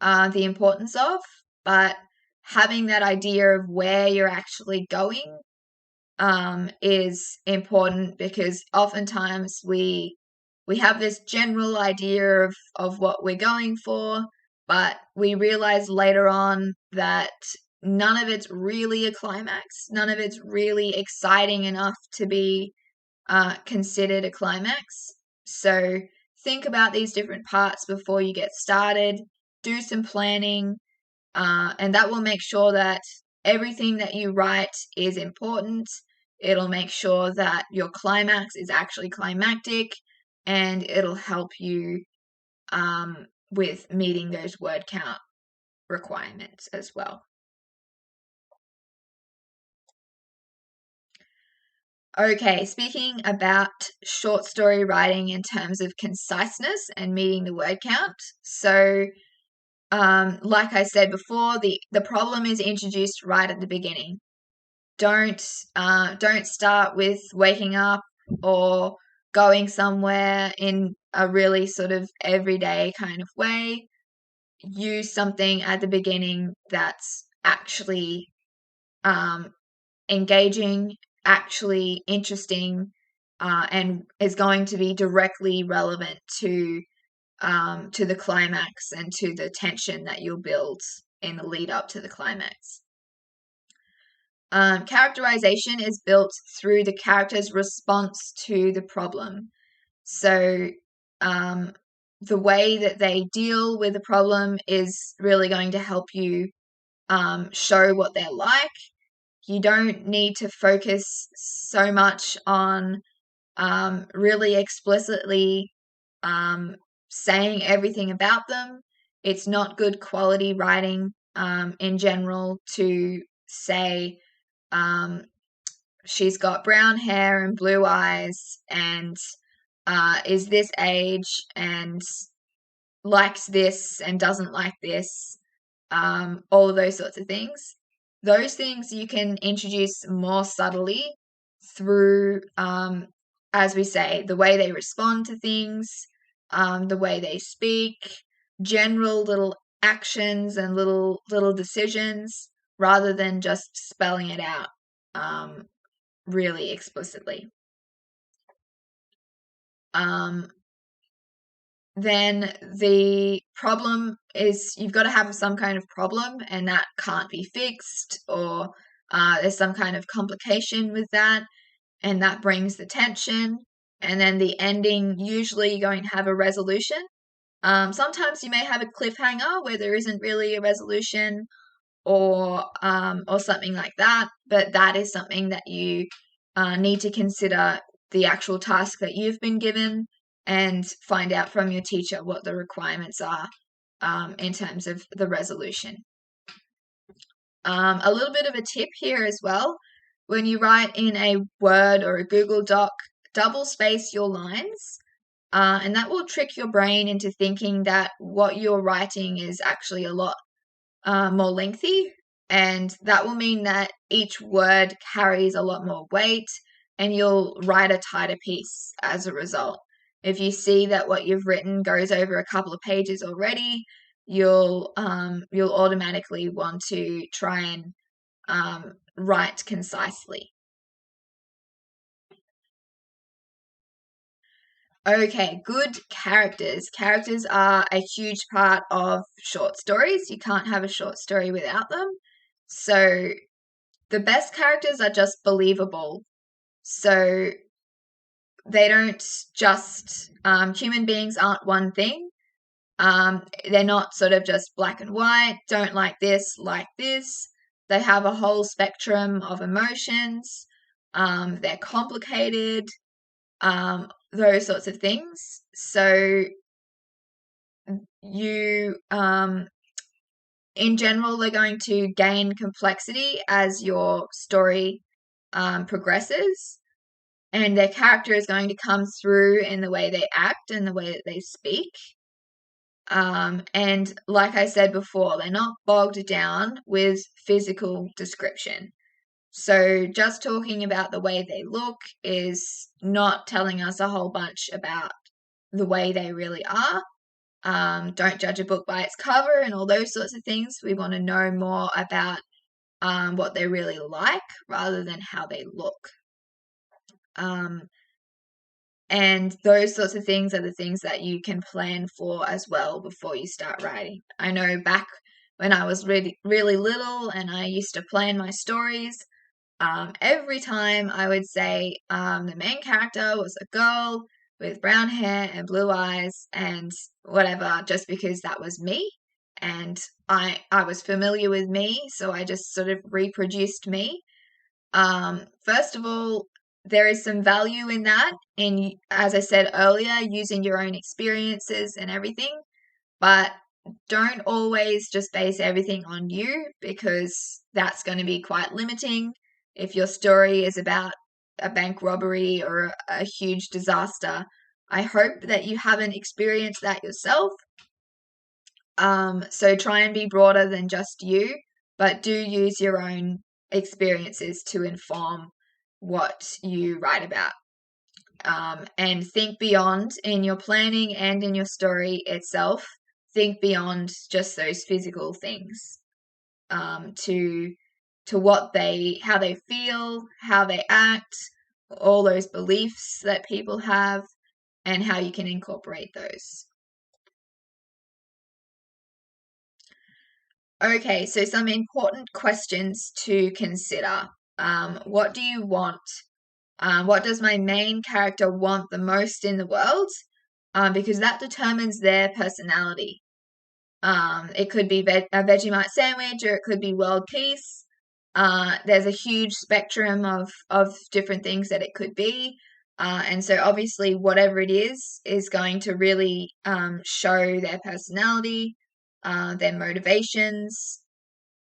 the importance of, but having that idea of where you're actually going is important, because oftentimes we have this general idea of what we're going for, but we realize later on that none of it's really a climax. None of it's really exciting enough to be considered a climax. So think about these different parts before you get started. Do some planning, and that will make sure that everything that you write is important. It'll make sure that your climax is actually climactic, and it'll help you with meeting those word count requirements as well. Okay, speaking about short story writing in terms of conciseness and meeting the word count. So, like I said before, the problem is introduced right at the beginning. Don't start with waking up or going somewhere in a really sort of everyday kind of way. Use something at the beginning that's actually engaging, actually interesting, and is going to be directly relevant to the climax and to the tension that you'll build in the lead up to the climax. Characterization is built through the character's response to the problem. So the way that they deal with the problem is really going to help you show what they're like. You don't need to focus so much on really explicitly saying everything about them. It's not good quality writing in general to say she's got brown hair and blue eyes and is this age and likes this and doesn't like this, all of those sorts of things. Those things you can introduce more subtly through, as we say, the way they respond to things, the way they speak, general little actions and little decisions, rather than just spelling it out really explicitly. Then the problem is you've got to have some kind of problem, and that can't be fixed, or there's some kind of complication with that, and that brings the tension. And then the ending, usually you're going to have a resolution. Sometimes you may have a cliffhanger where there isn't really a resolution, or something like that, but that is something that you need to consider the actual task that you've been given and find out from your teacher what the requirements are in terms of the resolution. A little bit of a tip here as well. When you write in a Word or a Google Doc, double space your lines, and that will trick your brain into thinking that what you're writing is actually a lot more lengthy, and that will mean that each word carries a lot more weight, and you'll write a tighter piece as a result. If you see that what you've written goes over a couple of pages already, you'll automatically want to try and write concisely. Okay, good characters. Characters are a huge part of short stories. You can't have a short story without them. So the best characters are just believable. So they don't just, human beings aren't one thing. They're not sort of just black and white, don't like this, like this. They have a whole spectrum of emotions. They're complicated, those sorts of things. So you, in general, they're going to gain complexity as your story progresses, and their character is going to come through in the way they act and the way that they speak. And like I said before, they're not bogged down with physical description. So just talking about the way they look is not telling us a whole bunch about the way they really are. Don't judge a book by its cover and all those sorts of things. We want to know more about what they're really like rather than how they look. And those sorts of things are the things that you can plan for as well before you start writing. I know back when I was really, really little and I used to plan my stories, every time I would say the main character was a girl with brown hair and blue eyes and whatever, just because that was me. And I was familiar with me, so I just sort of reproduced me. First of all, there is some value in that, in, as I said earlier, using your own experiences and everything, but don't always just base everything on you, because that's going to be quite limiting. If your story is about a bank robbery or a huge disaster, I hope that you haven't experienced that yourself. So try and be broader than just you, but do use your own experiences to inform what you write about. And think beyond in your planning and in your story itself. Think beyond just those physical things, to how they feel, how they act, all those beliefs that people have, and how you can incorporate those. Okay, so some important questions to consider. What do you want What does my main character want the most in the world? Because that determines their personality. It could be a Vegemite sandwich, or it could be world peace. There's a huge spectrum of different things that it could be. And so obviously whatever it is going to really show their personality, their motivations,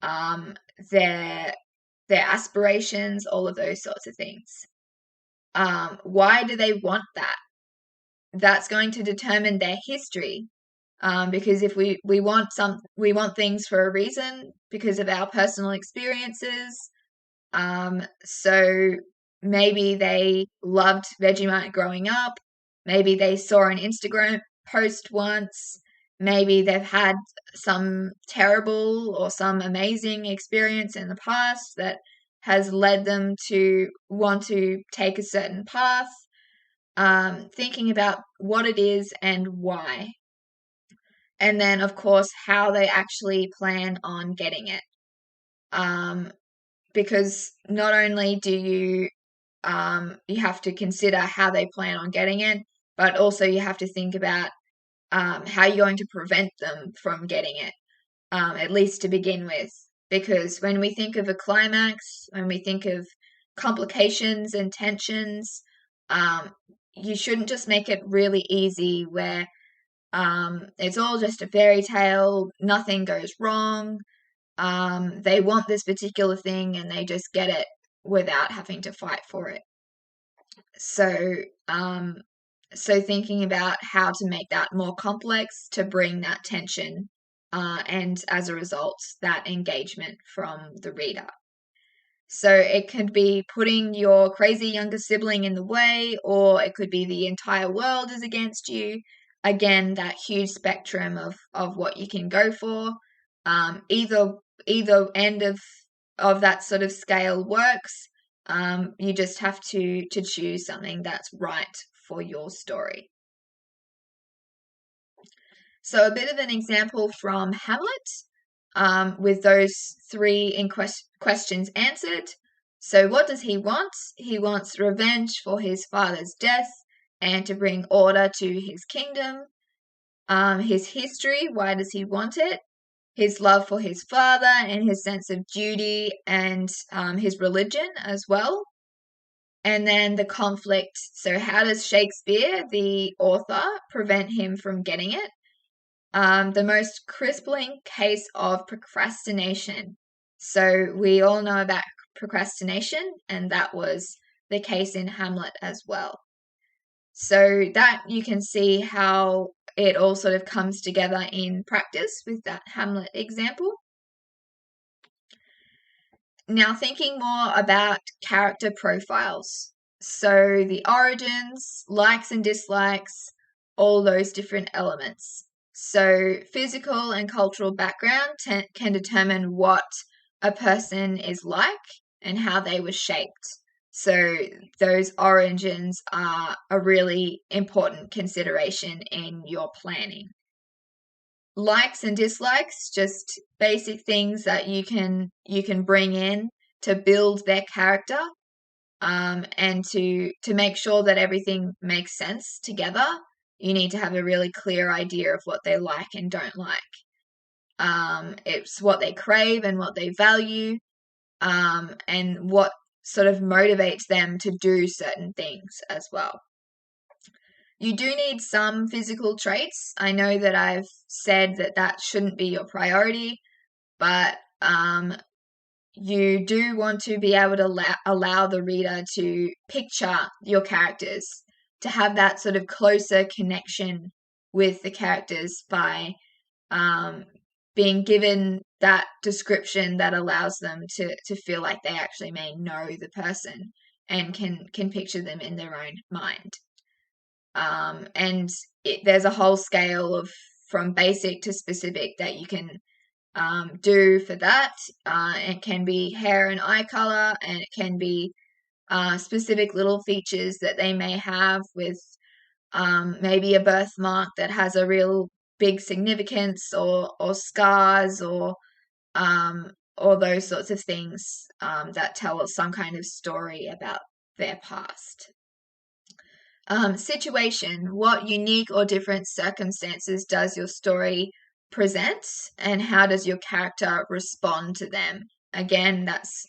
um, their their aspirations, all of those sorts of things. Why do they want that? That's going to determine their history. Because if we want things for a reason because of our personal experiences. So maybe they loved Vegemite growing up. Maybe they saw an Instagram post once. Maybe they've had some terrible or some amazing experience in the past that has led them to want to take a certain path. Thinking about what it is and why. And then, of course, how they actually plan on getting it. Because not only do you have to consider how they plan on getting it, but also you have to think about how you're going to prevent them from getting it, at least to begin with. Because when we think of a climax, when we think of complications and tensions, you shouldn't just make it really easy where it's all just a fairy tale, nothing goes wrong. They want this particular thing and they just get it without having to fight for it. So, so thinking about how to make that more complex to bring that tension, and as a result, that engagement from the reader. So it could be putting your crazy younger sibling in the way, or it could be the entire world is against you. Again, that huge spectrum of what you can go for. Either end of that sort of scale works. You just have to choose something that's right for your story. So a bit of an example from Hamlet, with those three questions answered. So what does he want? He wants revenge for his father's death and to bring order to his kingdom. His history, why does he want it? His love for his father and his sense of duty and his religion as well. And then the conflict. So how does Shakespeare, the author, prevent him from getting it? The most crippling case of procrastination. So we all know about procrastination, and that was the case in Hamlet as well. So that you can see how it all sort of comes together in practice with that Hamlet example. Now, thinking more about character profiles. So the origins, likes and dislikes, all those different elements. So physical and cultural background can determine what a person is like and how they were shaped. So those origins are a really important consideration in your planning. Likes and dislikes, just basic things that you can bring in to build their character, and to make sure that everything makes sense together. You need to have a really clear idea of what they like and don't like. It's what they crave and what they value, and what sort of motivates them to do certain things as well. You do need some physical traits. I know that I've said that shouldn't be your priority, but you do want to be able to allow the reader to picture your characters, to have that sort of closer connection with the characters by being given that description that allows them to feel like they actually may know the person and can picture them in their own mind. And there's a whole scale of from basic to specific that you can do for that. It can be hair and eye color, and it can be specific little features that they may have with maybe a birthmark that has a real big significance, or scars, or those sorts of things that tell us some kind of story about their past. Situation: what unique or different circumstances does your story present, and how does your character respond to them? Again, that's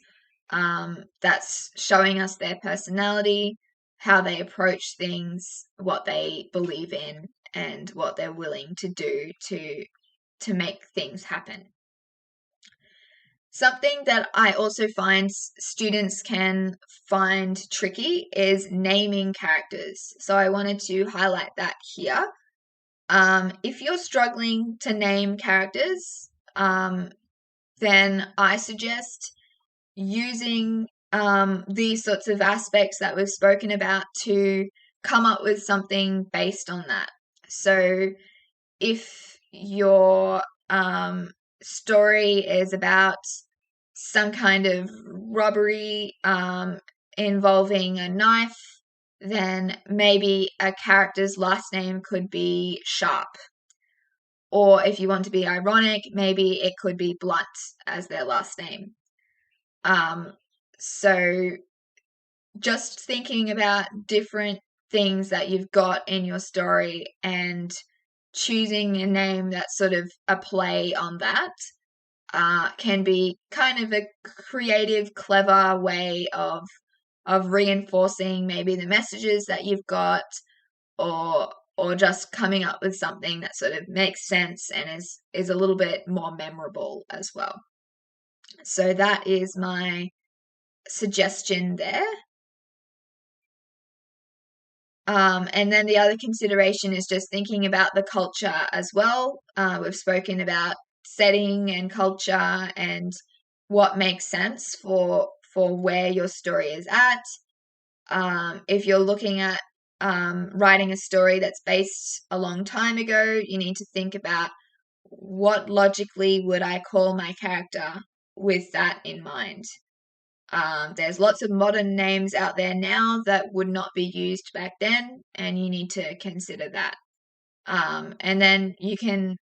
showing us their personality, how they approach things, what they believe in, and what they're willing to do to make things happen. Something that I also find students can find tricky is naming characters. So I wanted to highlight that here. If you're struggling to name characters, then I suggest using these sorts of aspects that we've spoken about to come up with something based on that. So if your story is about some kind of robbery involving a knife, then maybe a character's last name could be Sharp. Or if you want to be ironic, maybe it could be Blunt as their last name. So just thinking about different things that you've got in your story and choosing a name that's sort of a play on that can be kind of a creative, clever way of reinforcing maybe the messages that you've got, or just coming up with something that sort of makes sense and is a little bit more memorable as well. So that is my suggestion there. And then the other consideration is just thinking about the culture as well. We've spoken about setting and culture and what makes sense for where your story is at. If you're looking at writing a story that's based a long time ago, you need to think about what logically would I call my character with that in mind. There's lots of modern names out there now that would not be used back then, and you need to consider that. And then you can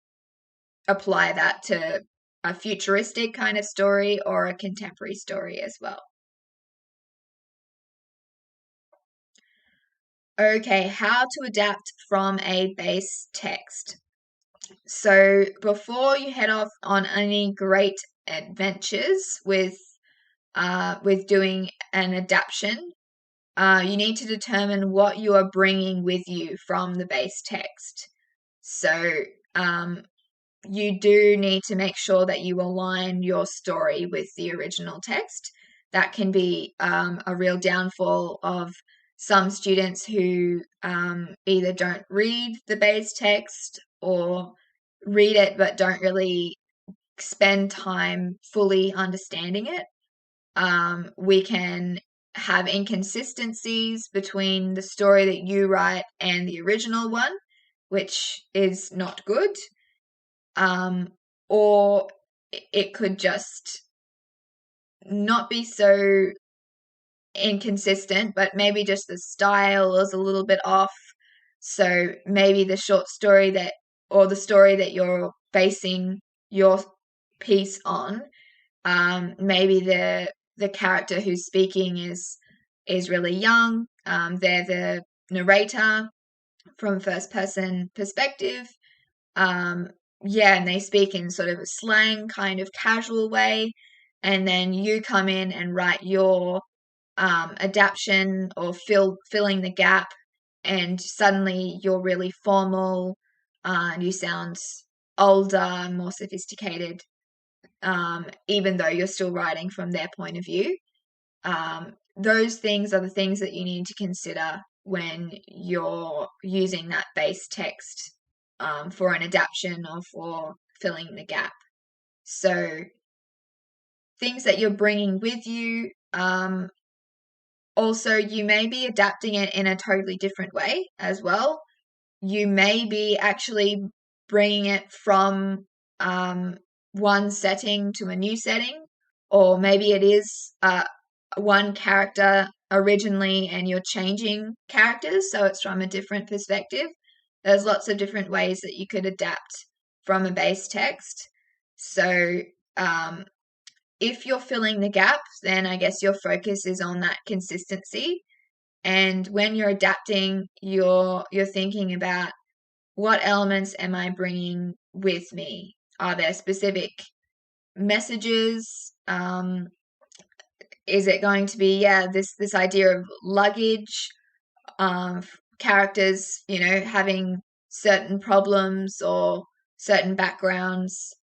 apply that to a futuristic kind of story or a contemporary story as well. Okay, how to adapt from a base text. So before you head off on any great adventures with doing an adaptation, you need to determine what you are bringing with you from the base text. So you do need to make sure that you align your story with the original text. That can be a real downfall of some students who either don't read the base text or read it but don't really spend time fully understanding it. We can have inconsistencies between the story that you write and the original one, which is not good. Or it could just not be so inconsistent, but maybe just the style is a little bit off. So maybe the short story or the story that you're basing your piece on, maybe the character who's speaking is really young. They're the narrator from first person perspective. And they speak in sort of a slang kind of casual way, and then you come in and write your adaptation or filling the gap, and suddenly you're really formal, and you sound older, more sophisticated, even though you're still writing from their point of view. Those things are the things that you need to consider when you're using that base text for an adaptation or for filling the gap. So things that you're bringing with you. Also, you may be adapting it in a totally different way as well. You may be actually bringing it from one setting to a new setting, or maybe it is one character originally and you're changing characters, so it's from a different perspective. There's lots of different ways that you could adapt from a base text. So if you're filling the gap, then I guess your focus is on that consistency. And when you're adapting, you're thinking about, what elements am I bringing with me? Are there specific messages? Is it going to be, this idea of luggage, characters, having certain problems or certain backgrounds?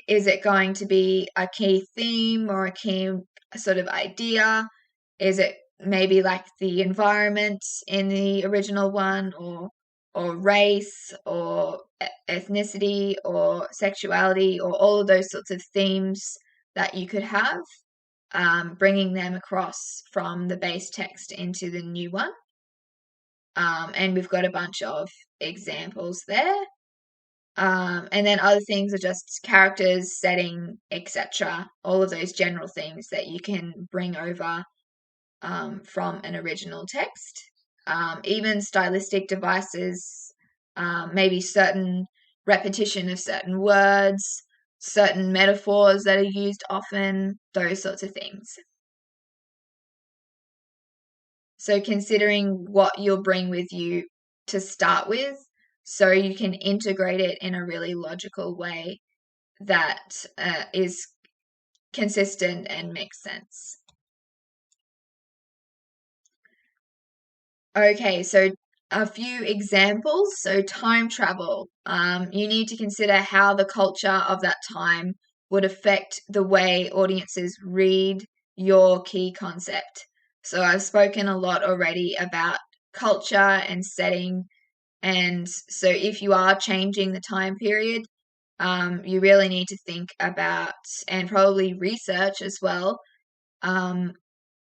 Is it going to be a key theme or a key sort of idea? Is it maybe like the environment in the original one, or race, or ethnicity, or sexuality, or all of those sorts of themes that you could have, bringing them across from the base text into the new one. And we've got a bunch of examples there. And then other things are just characters, setting, etc. All of those general things that you can bring over from an original text. Even stylistic devices, maybe certain repetition of certain words, certain metaphors that are used often, those sorts of things. So considering what you'll bring with you to start with, so you can integrate it in a really logical way that is consistent and makes sense. Okay, so a few examples. So time travel. You need to consider how the culture of that time would affect the way audiences read your key concept. So I've spoken a lot already about culture and setting. And so if you are changing the time period, you really need to think about, and probably research as well,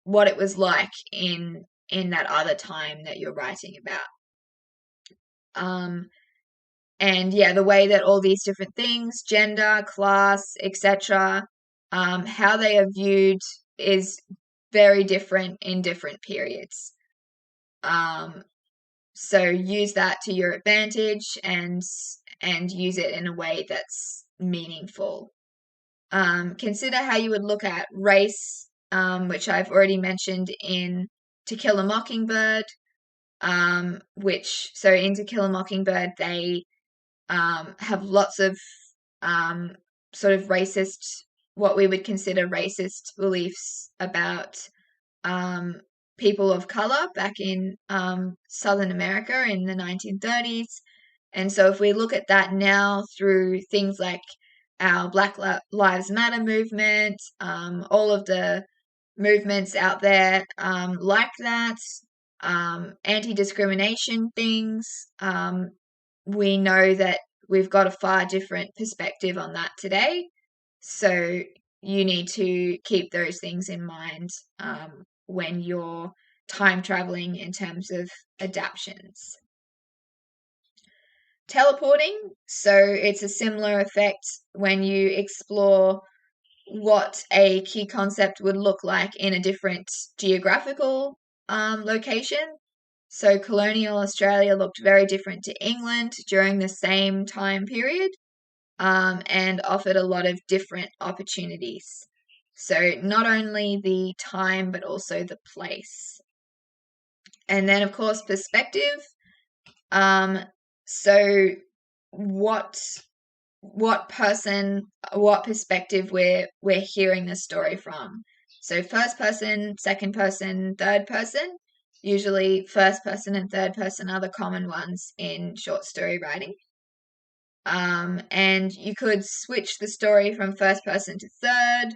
what it was like in that other time that you're writing about. And yeah, the way that all these different things, gender, class, etc., how they are viewed is very different in different periods. So use that to your advantage, and use it in a way that's meaningful. Consider how you would look at race, which I've already mentioned in To Kill a Mockingbird, which, so in To Kill a Mockingbird, they have lots of sort of racist, what we would consider racist beliefs about people of color back in Southern America in the 1930s. And so if we look at that now through things like our Black Lives Matter movement, all of the movements out there like that, anti-discrimination things, we know that we've got a far different perspective on that today. So you need to keep those things in mind when you're time traveling in terms of adaptions. Teleporting, so it's a similar effect when you explore what a key concept would look like in a different geographical location. So colonial Australia looked very different to England during the same time period, and offered a lot of different opportunities. So not only the time, but also the place. And then, of course, perspective. So what perspective we're hearing the story from. So first person, second person, third person. Usually first person and third person are the common ones in short story writing. And you could switch the story from first person to third,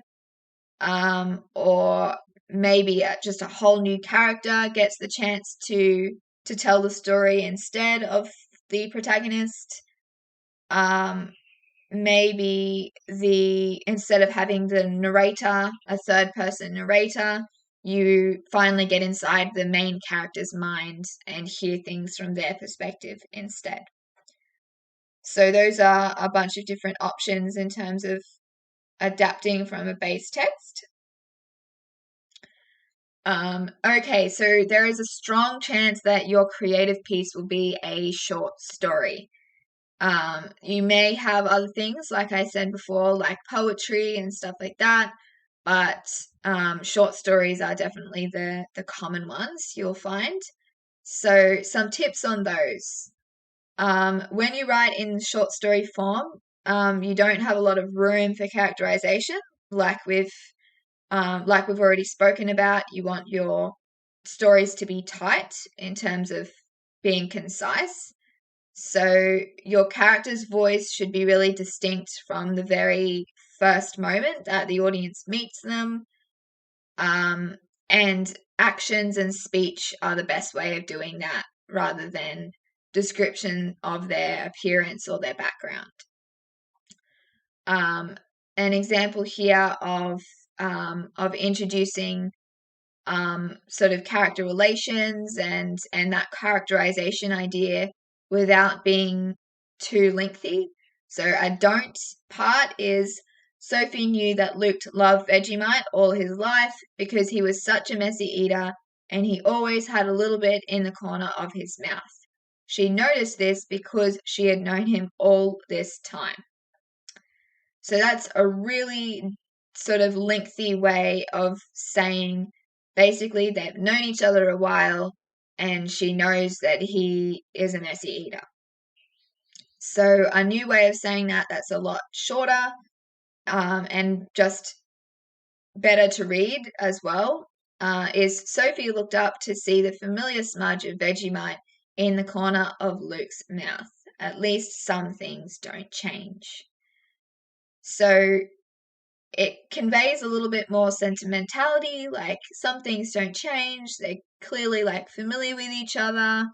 or maybe just a whole new character gets the chance to tell the story instead of the protagonist. Maybe instead of having the narrator, a third person narrator, you finally get inside the main character's mind and hear things from their perspective instead. So those are a bunch of different options in terms of adapting from a base text. Okay, so there is a strong chance that your creative piece will be a short story. You may have other things, like I said before, like poetry and stuff like that, but short stories are definitely the common ones you'll find. So some tips on those. When you write in short story form, you don't have a lot of room for characterization, like we've already spoken about. You want your stories to be tight in terms of being concise. So your character's voice should be really distinct from the very first moment that the audience meets them. And actions and speech are the best way of doing that rather than description of their appearance or their background. An example here of introducing sort of character relations and that characterization idea without being too lengthy. So a don't part is Sophie knew that Luke loved Vegemite all his life because he was such a messy eater and he always had a little bit in the corner of his mouth. She noticed this because she had known him all this time. So that's a really sort of lengthy way of saying basically they've known each other a while and she knows that he is a messy eater. So a new way of saying that's a lot shorter and just better to read as well is Sophie looked up to see the familiar smudge of Vegemite in the corner of Luke's mouth. At least some things don't change. So it conveys a little bit more sentimentality, like some things don't change. They're clearly like familiar with each other.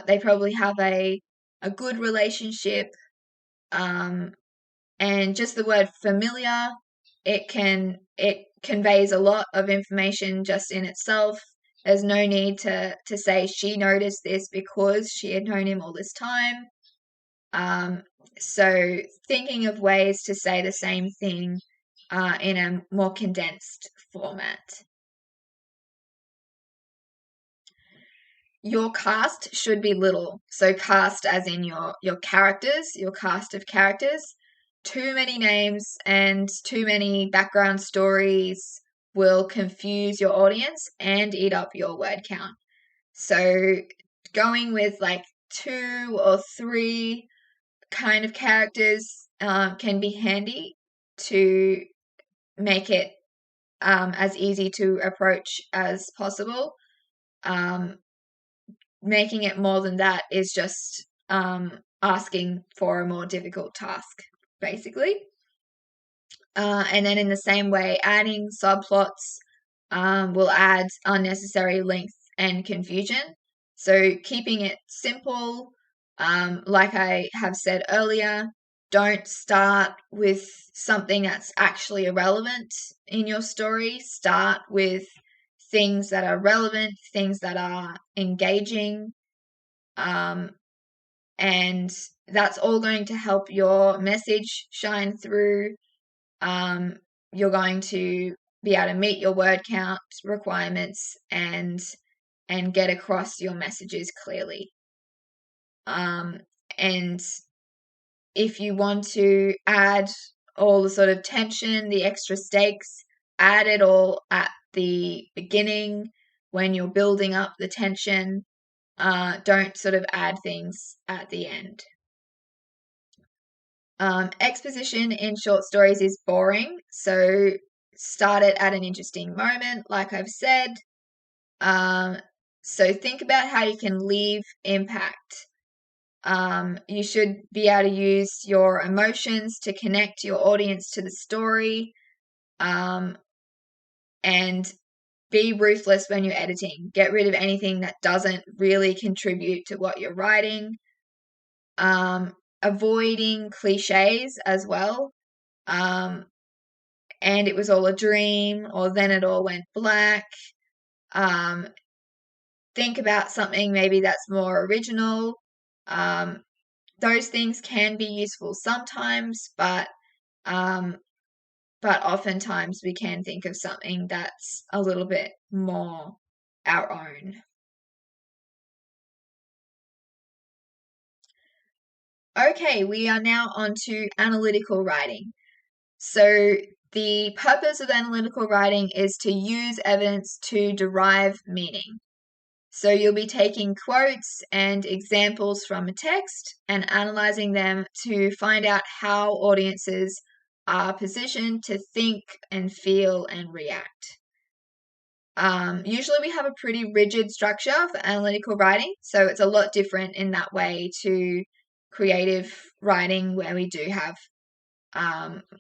They probably have a good relationship. And just the word familiar, it conveys a lot of information just in itself. There's no need to say she noticed this because she had known him all this time. So thinking of ways to say the same thing in a more condensed format. Your cast should be little. So cast as in your characters, your cast of characters. Too many names and too many background stories will confuse your audience and eat up your word count. So going with like 2 or 3 kind of characters can be handy to make it as easy to approach as possible. Making it more than that is just asking for a more difficult task, basically. And then in the same way, adding subplots will add unnecessary length and confusion. So keeping it simple, like I have said earlier, don't start with something that's actually irrelevant in your story. Start with things that are relevant, things that are engaging, and that's all going to help your message shine through. You're going to be able to meet your word count requirements and get across your messages clearly. And if you want to add all the sort of tension, the extra stakes, add it all at the beginning when you're building up the tension. Don't sort of add things at the end. Exposition in short stories is boring, so start it at an interesting moment, like I've said. So think about how you can leave impact. You should be able to use your emotions to connect your audience to the story, and be ruthless when you're editing. Get rid of anything that doesn't really contribute to what you're writing. Avoiding cliches as well. And it was all a dream, or then it all went black. Think about something maybe that's more original. Those things can be useful sometimes, but oftentimes we can think of something that's a little bit more our own. Okay, we are now on to analytical writing. So The purpose of analytical writing is to use evidence to derive meaning. So you'll be taking quotes and examples from a text and analyzing them to find out how audiences are positioned to think and feel and react. Usually we have a pretty rigid structure for analytical writing, so it's a lot different in that way to creative writing where we do have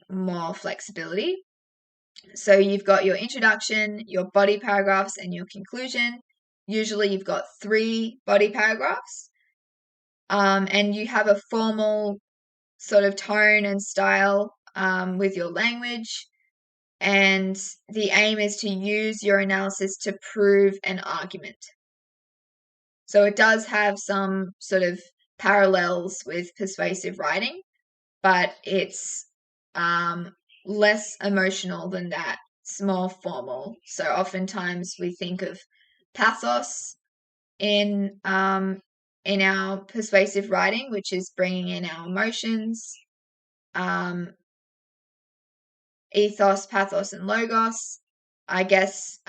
more flexibility. So you've got your introduction, your body paragraphs, and your conclusion. Usually you've got 3 body paragraphs, and you have a formal sort of tone and style with your language. And the aim is to use your analysis to prove an argument. So it does have some sort of parallels with persuasive writing, but it's less emotional than that. It's more formal. So oftentimes we think of pathos in our persuasive writing, which is bringing in our emotions. Ethos, pathos, and logos. I guess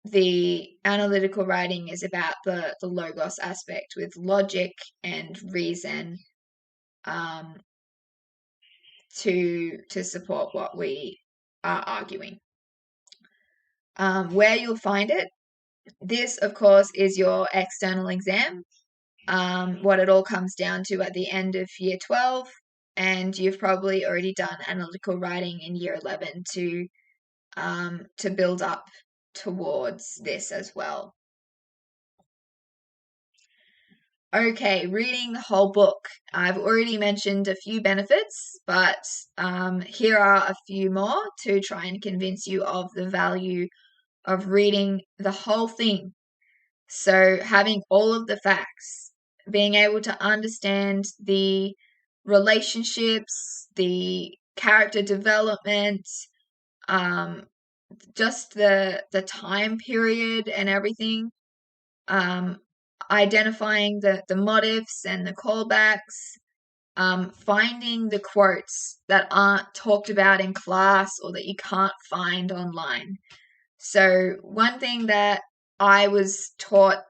the analytical writing is about the logos aspect with logic and reason to support what we are arguing. Where you'll find it, this, of course, is your external exam, what it all comes down to at the end of year 12, and you've probably already done analytical writing in year 11 to build up towards this as well. Okay, reading the whole book. I've already mentioned a few benefits, but here are a few more to try and convince you of the value of reading the whole thing. So having all of the facts, being able to understand the relationships, the character development, just the time period and everything, identifying the motives and the callbacks, finding the quotes that aren't talked about in class or that you can't find online. So one thing that I was taught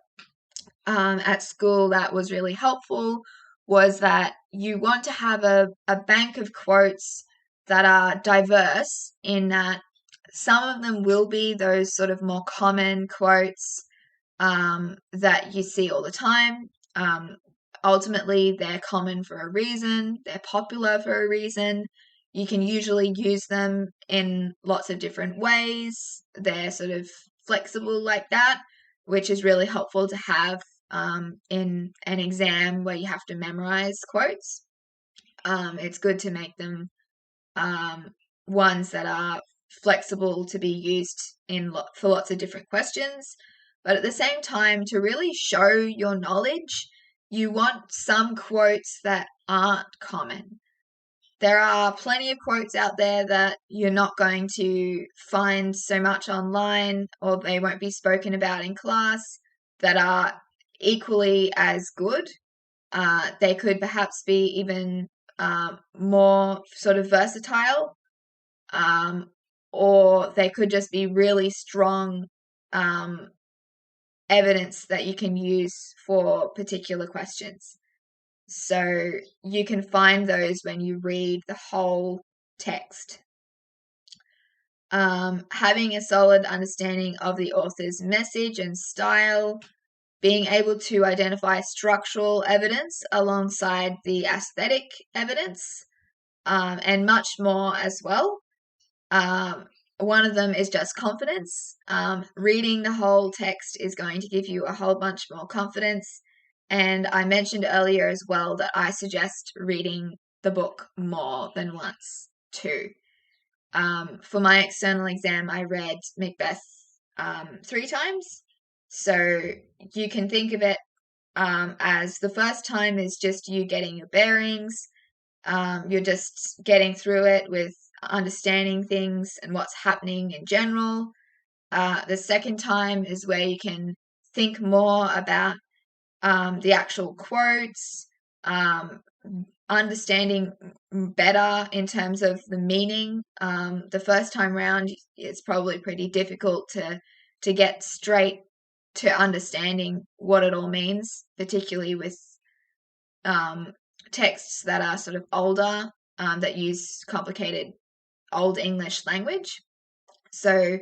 at school that was really helpful was that you want to have a bank of quotes that are diverse in that some of them will be those sort of more common quotes that you see all the time. Ultimately, they're common for a reason. They're popular for a reason. You can usually use them in lots of different ways. They're sort of flexible like that, which is really helpful to have in an exam where you have to memorize quotes. It's good to make them ones that are flexible to be used for lots of different questions. But at the same time, to really show your knowledge, you want some quotes that aren't common. There are plenty of quotes out there that you're not going to find so much online, or they won't be spoken about in class, that are equally as good. They could perhaps be even more sort of versatile, or they could just be really strong evidence that you can use for particular questions. So you can find those when you read the whole text. Having a solid understanding of the author's message and style, being able to identify structural evidence alongside the aesthetic evidence, and much more as well. One of them is just confidence. Reading the whole text is going to give you a whole bunch more confidence. And I mentioned earlier as well that I suggest reading the book more than once too. For my external exam, I read Macbeth 3 times. So you can think of it as the first time is just you getting your bearings. You're just getting through it with understanding things and what's happening in general. The second time is where you can think more about the actual quotes, understanding better in terms of the meaning. The first time round, it's probably pretty difficult to get straight to understanding what it all means, particularly with texts that are sort of older, that use complicated Old English language. So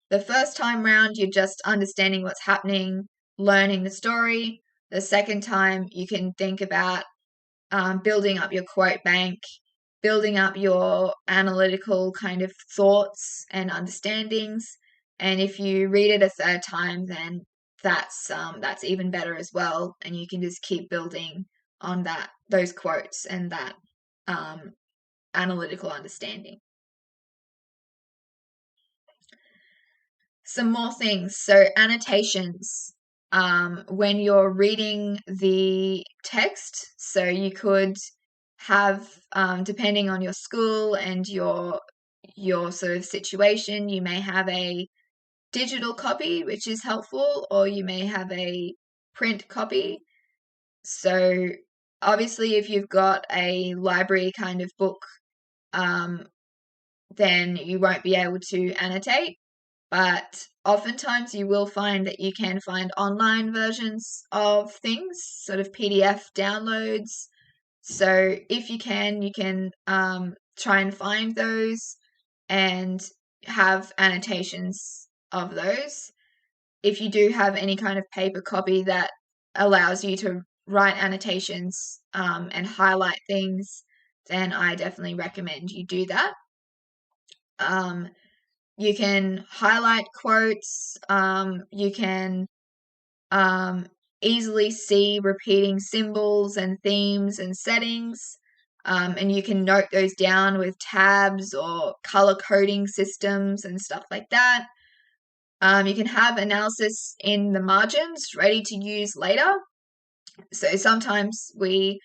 the first time round, you're just understanding what's happening, learning the story. The second time, you can think about building up your quote bank, building up your analytical kind of thoughts and understandings. And if you read it a third time, then that's even better as well. And you can just keep building on those quotes and that analytical understanding. Some more things. So annotations. When you're reading the text, so you could have, depending on your school and your sort of situation, you may have a digital copy, which is helpful, or you may have a print copy. So obviously, if you've got a library kind of book, then you won't be able to annotate. But oftentimes you will find that you can find online versions of things, sort of PDF downloads. So if you can try and find those and have annotations of those. If you do have any kind of paper copy that allows you to write annotations and highlight things, then I definitely recommend you do that. You can highlight quotes. You can easily see repeating symbols and themes and settings. And you can note those down with tabs or color coding systems and stuff like that. You can have analysis in the margins ready to use later. So sometimes we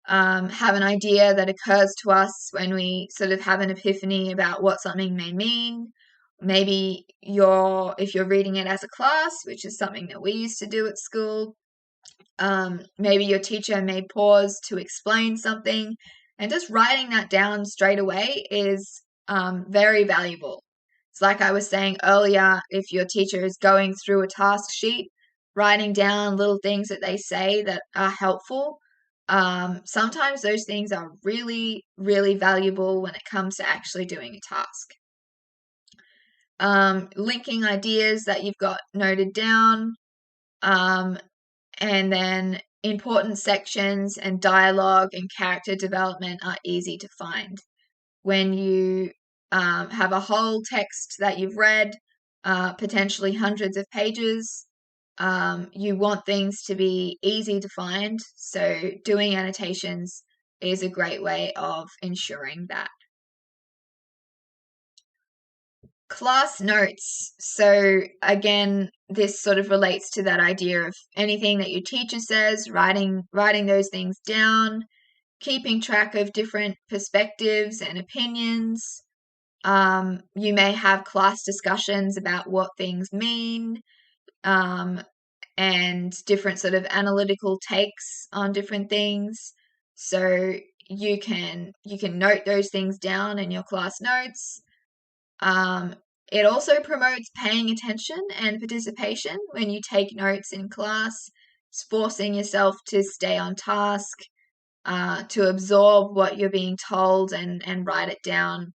have an idea that occurs to us when we sort of have an epiphany about what something may mean. Maybe if you're reading it as a class, which is something that we used to do at school, maybe your teacher may pause to explain something, and just writing that down straight away is very valuable. It's like I was saying earlier, if your teacher is going through a task sheet, writing down little things that they say that are helpful. Sometimes those things are really, really valuable when it comes to actually doing a task. Linking ideas that you've got noted down, and then important sections and dialogue and character development are easy to find. When you have a whole text that you've read, potentially hundreds of pages, you want things to be easy to find, so doing annotations is a great way of ensuring that. Class notes. So again, this sort of relates to that idea of anything that your teacher says, writing those things down, keeping track of different perspectives and opinions. You may have class discussions about what things mean, and different sort of analytical takes on different things. So you can note those things down in your class notes. It also promotes paying attention and participation when you take notes in class. It's forcing yourself to stay on task, to absorb what you're being told and write it down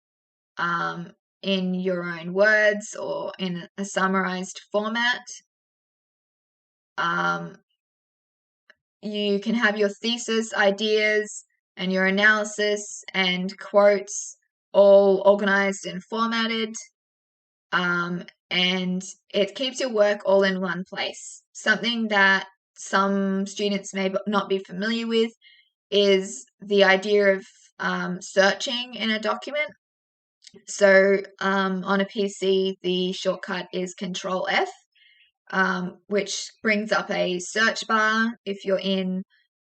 in your own words or in a summarized format. You can have your thesis ideas and your analysis and quotes all organized and formatted. And it keeps your work all in one place. Something that some students may not be familiar with is the idea of searching in a document. So on a PC, the shortcut is Control F, which brings up a search bar if you're in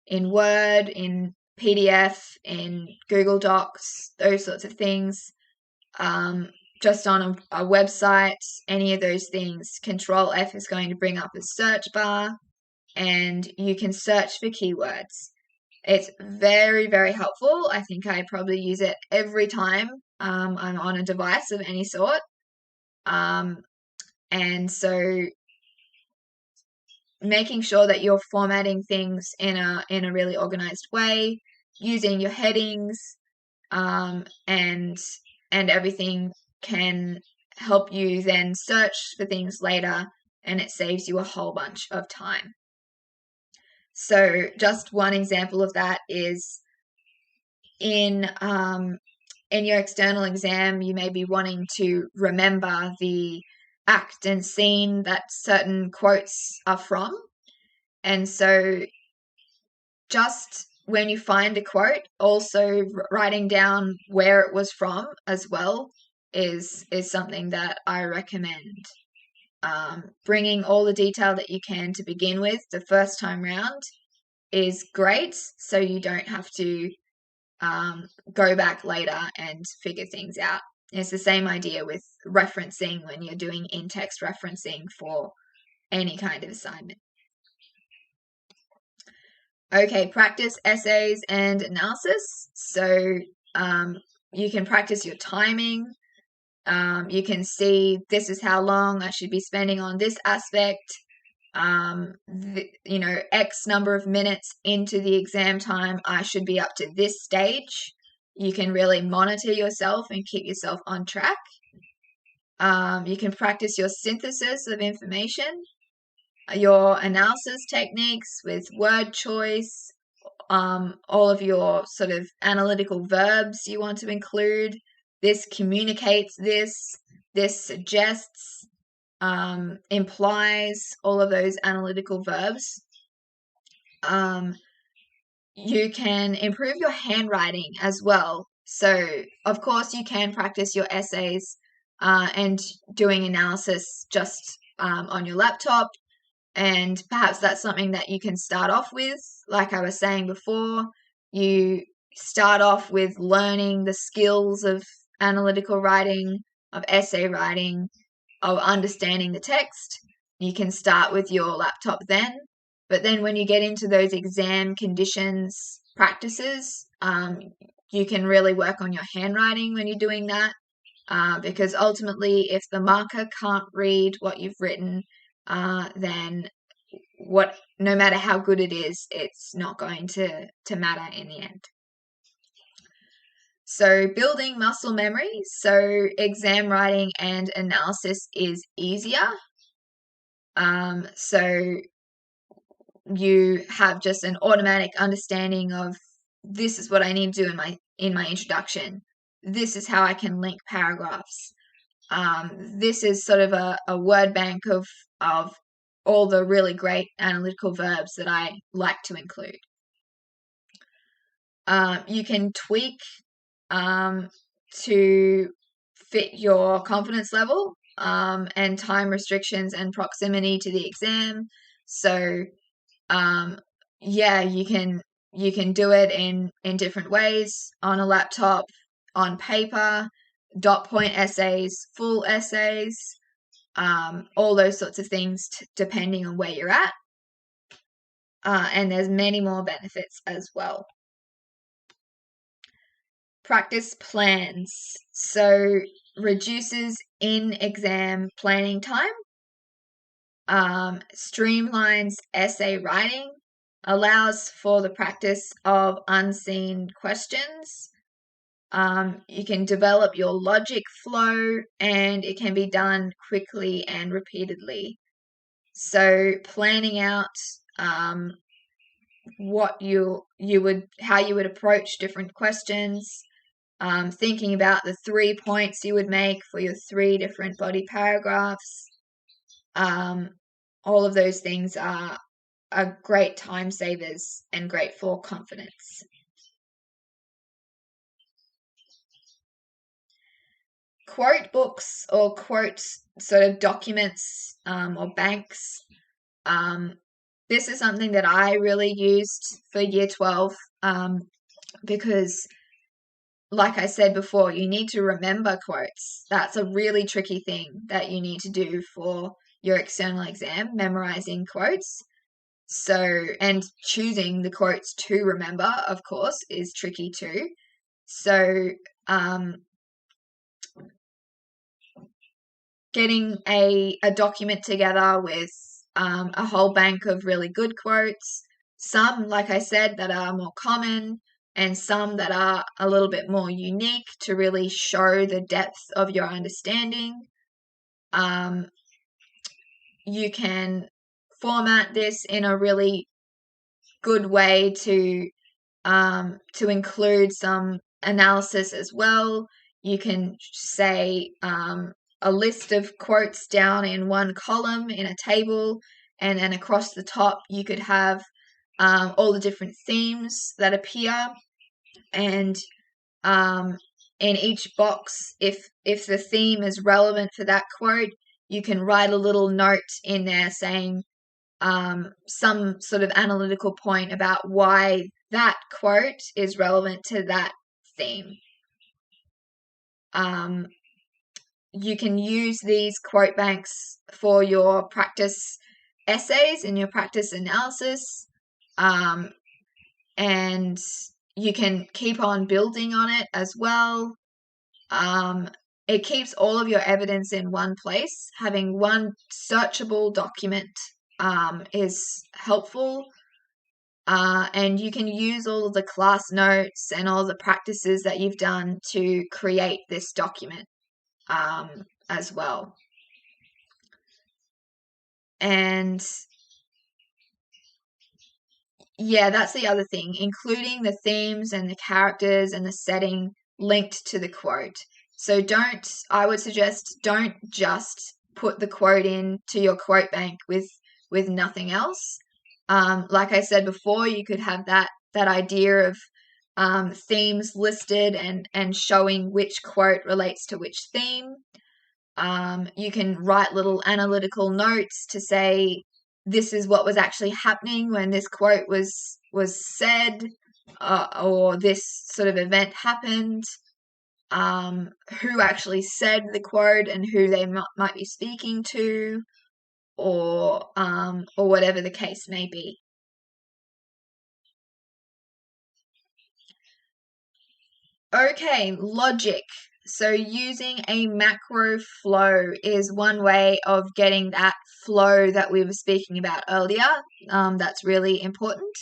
Word, in PDF, in Google Docs, those sorts of things. Just on a website, any of those things, Control F is going to bring up a search bar, and you can search for keywords. It's very, very helpful. I think I probably use it every time I'm on a device of any sort. And so making sure that you're formatting things in a really organized way, using your headings, and everything can help you then search for things later, and it saves you a whole bunch of time. So just one example of that is in your external exam, you may be wanting to remember the act and scene that certain quotes are from. And so just when you find a quote, also writing down where it was from as well is something that I recommend. Bringing all the detail that you can to begin with the first time round is great, so you don't have to go back later and figure things out. It's the same idea with referencing when you're doing in-text referencing for any kind of assignment. Okay, practice essays and analysis. So you can practice your timing. You can see this is how long I should be spending on this aspect. X number of minutes into the exam time, I should be up to this stage. You can really monitor yourself and keep yourself on track. You can practice your synthesis of information, your analysis techniques with word choice, all of your sort of analytical verbs you want to include. This communicates this suggests, implies, all of those analytical verbs. You can improve your handwriting as well. So, of course, you can practice your essays and doing analysis just on your laptop. And perhaps that's something that you can start off with. Like I was saying before, you start off with learning the skills of analytical writing, of essay writing, of understanding the text. You can start with your laptop then. But then when you get into those exam conditions practices, you can really work on your handwriting when you're doing that. Because ultimately, if the marker can't read what you've written, then no matter how good it is, it's not going to matter in the end. So building muscle memory. So exam writing and analysis is easier. So you have just an automatic understanding of this is what I need to do in my introduction. This is how I can link paragraphs. This is sort of a word bank of all the really great analytical verbs that I like to include. You can tweak to fit your confidence level and time restrictions and proximity to the exam. So you can do it in different ways, on a laptop, on paper, dot point essays, full essays, all those sorts of things depending on where you're at. And there's many more benefits as well. Practice plans. So reduces in-exam planning time, streamlines essay writing, allows for the practice of unseen questions. You can develop your logic flow, and it can be done quickly and repeatedly. So planning out how you would approach different questions, thinking about the 3 points you would make for your 3 different body paragraphs. All of those things are great time savers and great for confidence. Quote books or quote sort of documents or banks. This is something that I really used for year 12 because, like I said before, you need to remember quotes. That's a really tricky thing that you need to do for your external exam, memorizing quotes. So, and choosing the quotes to remember, of course, is tricky too. So, getting a document together with a whole bank of really good quotes, some, like I said, that are more common, and some that are a little bit more unique to really show the depth of your understanding. You can format this in a really good way to include some analysis as well. You can say a list of quotes down in one column in a table, and then across the top you could have all the different themes that appear, and in each box, if the theme is relevant for that quote, you can write a little note in there saying some sort of analytical point about why that quote is relevant to that theme. You can use these quote banks for your practice essays and your practice analysis, and you can keep on building on it as well. It keeps all of your evidence in one place. Having one searchable document is helpful. And you can use all of the class notes and all the practices that you've done to create this document as well. And yeah, that's the other thing, including the themes and the characters and the setting linked to the quote. So I would suggest don't just put the quote into your quote bank with nothing else. Like I said before, you could have that idea of themes listed and showing which quote relates to which theme. You can write little analytical notes to say this is what was actually happening when this quote was said, or this sort of event happened. Who actually said the quote and who they might be speaking to, or whatever the case may be. Okay, logic. So using a macro flow is one way of getting that flow that we were speaking about earlier. That's really important.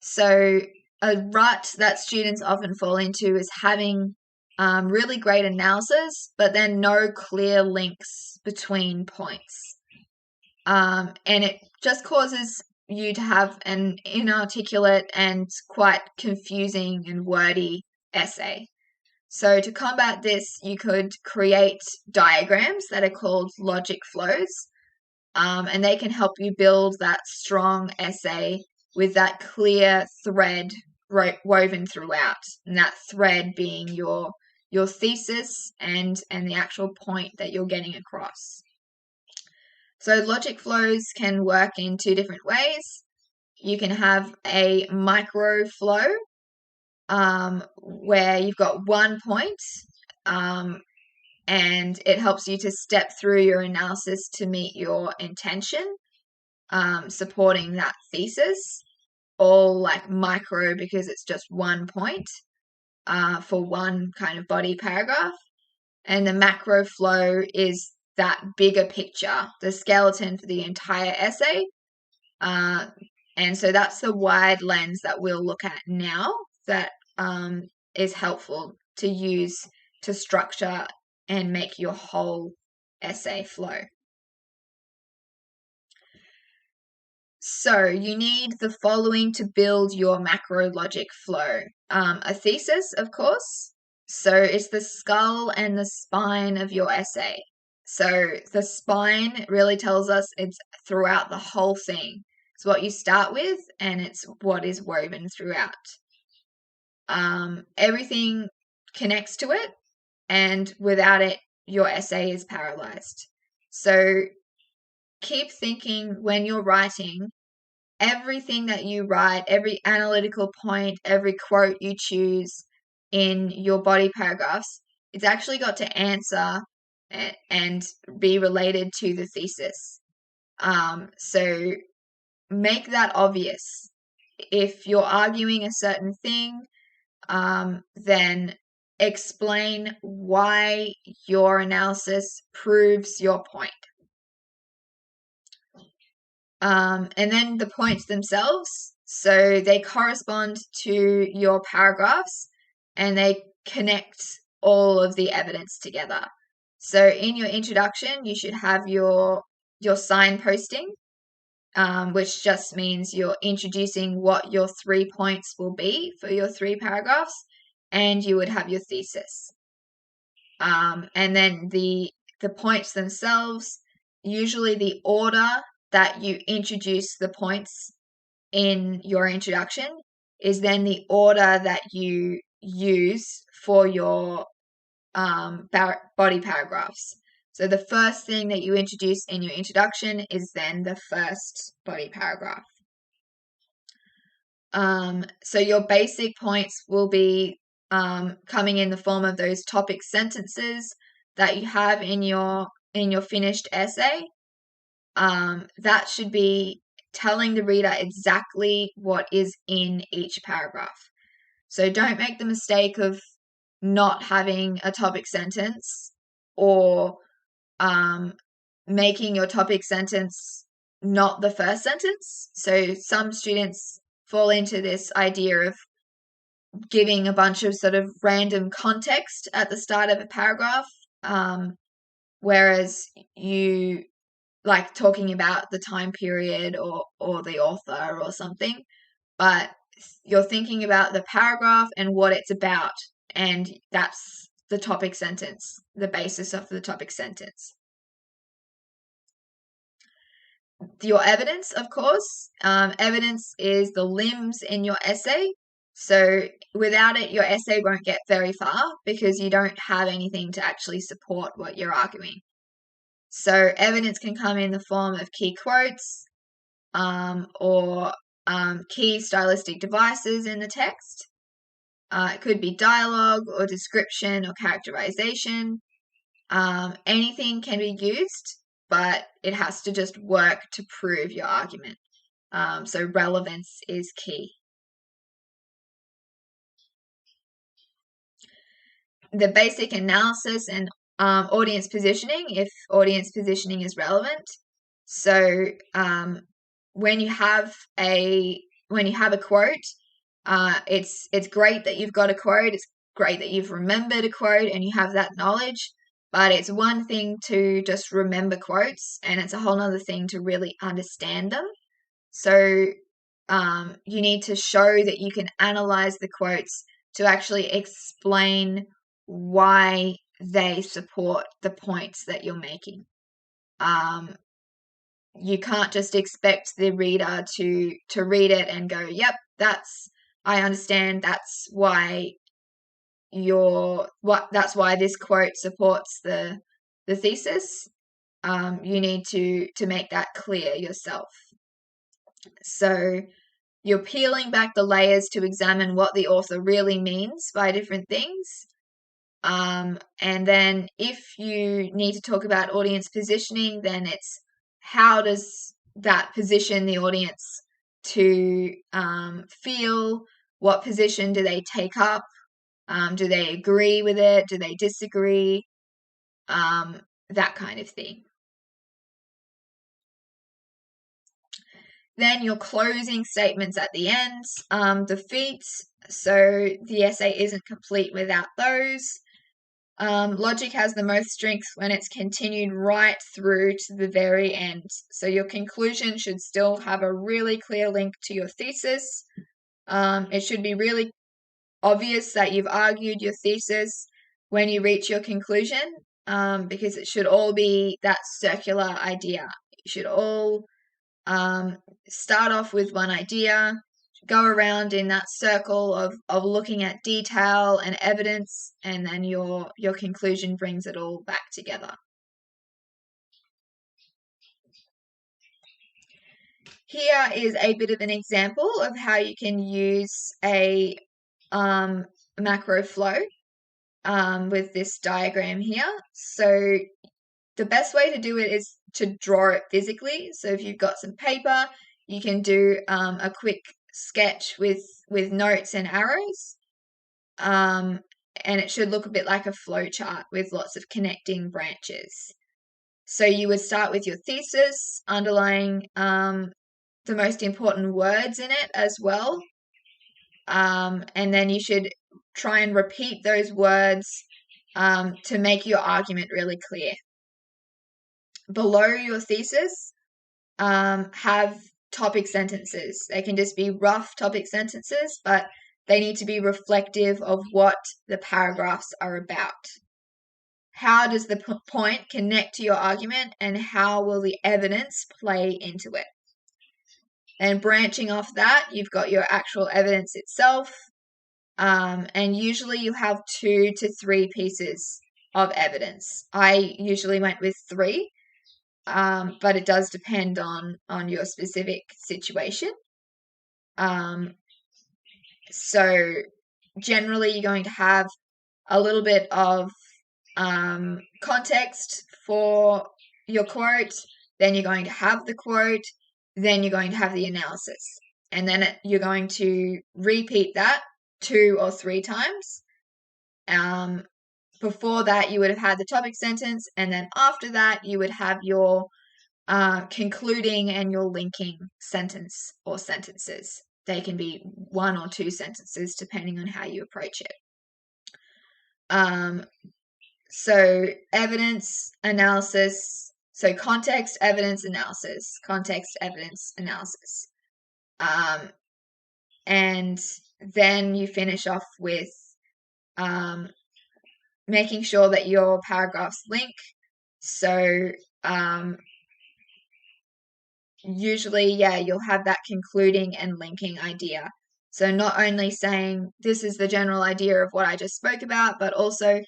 So a rut that students often fall into is having really great analysis, but then no clear links between points. And it just causes you to have an inarticulate and quite confusing and wordy essay. So to combat this, you could create diagrams that are called logic flows, and they can help you build that strong essay with that clear thread woven throughout, and that thread being your thesis and the actual point that you're getting across. So logic flows can work in two different ways. You can have a micro flow, where you've got one point, and it helps you to step through your analysis to meet your intention, supporting that thesis, all like micro because it's just one point for one kind of body paragraph. And the macro flow is that bigger picture, the skeleton for the entire essay. And so that's the wide lens that we'll look at now that is helpful to use to structure and make your whole essay flow. So you need the following to build your macro logic flow. A thesis, of course. So it's the skull and the spine of your essay. So the spine really tells us it's throughout the whole thing. It's what you start with, and it's what is woven throughout. Everything connects to it, and without it, your essay is paralyzed. So keep thinking when you're writing, everything that you write, every analytical point, every quote you choose in your body paragraphs, it's actually got to answer and be related to the thesis. So make that obvious. If you're arguing a certain thing, then explain why your analysis proves your point. And then the points themselves, so they correspond to your paragraphs and they connect all of the evidence together. So in your introduction, you should have your signposting, which just means you're introducing what your 3 points will be for your 3 paragraphs, and you would have your thesis. And then the points themselves, usually the order that you introduce the points in your introduction is then the order that you use for your body paragraphs. So the first thing that you introduce in your introduction is then the first body paragraph. So your basic points will be coming in the form of those topic sentences that you have in your finished essay. That should be telling the reader exactly what is in each paragraph. So don't make the mistake of not having a topic sentence, or making your topic sentence not the first sentence. So some students fall into this idea of giving a bunch of sort of random context at the start of a paragraph, whereas you like talking about the time period or the author or something, but you're thinking about the paragraph and what it's about, and that's the topic sentence, the basis of the topic sentence. Your evidence, of course. Evidence is the limbs in your essay. So without it, your essay won't get very far because you don't have anything to actually support what you're arguing. So evidence can come in the form of key quotes, or key stylistic devices in the text. It could be dialogue or description or characterization. Anything can be used, but it has to just work to prove your argument. So relevance is key. The basic analysis and audience positioning, if audience positioning is relevant. So when you have a quote, it's great that you've got a quote. It's great that you've remembered a quote and you have that knowledge. But it's one thing to just remember quotes, and it's a whole other thing to really understand them. So you need to show that you can analyze the quotes to actually explain why they support the points that you're making. You can't just expect the reader to read it and go, yep, I understand, that's why this quote supports the thesis. You need to make that clear yourself. So you're peeling back the layers to examine what the author really means by different things. And then if you need to talk about audience positioning, then it's how does that position the audience to feel? What position do they take up? Do they agree with it? Do they disagree? That kind of thing. Then your closing statements at the end, defeats. So the essay isn't complete without those. Logic has the most strength when it's continued right through to the very end. So your conclusion should still have a really clear link to your thesis. It should be really obvious that you've argued your thesis when you reach your conclusion, because it should all be that circular idea. You should all start off with one idea, go around in that circle of looking at detail and evidence, and then your conclusion brings it all back together. Here is a bit of an example of how you can use a macro flow with this diagram here. So the best way to do it is to draw it physically. So if you've got some paper, you can do a quick sketch with notes and arrows. And it should look a bit like a flow chart with lots of connecting branches. So you would start with your thesis, underlying the most important words in it as well. And then you should try and repeat those words to make your argument really clear. Below your thesis, have topic sentences. They can just be rough topic sentences, but they need to be reflective of what the paragraphs are about. How does the point connect to your argument, and how will the evidence play into it? And branching off that, you've got your actual evidence itself, and usually you have 2 to 3 pieces of evidence. I usually went with 3, but it does depend on your specific situation. So generally you're going to have a little bit of context for your quote, then you're going to have the quote, then you're going to have the analysis, and then you're going to repeat that 2 or 3 times. Before that, you would have had the topic sentence, and then after that, you would have your concluding and your linking sentence or sentences. They can be 1 or 2 sentences depending on how you approach it. So evidence analysis, so context, evidence, analysis, context, evidence, analysis. And then you finish off with making sure that your paragraphs link. So usually, you'll have that concluding and linking idea. So not only saying this is the general idea of what I just spoke about, but also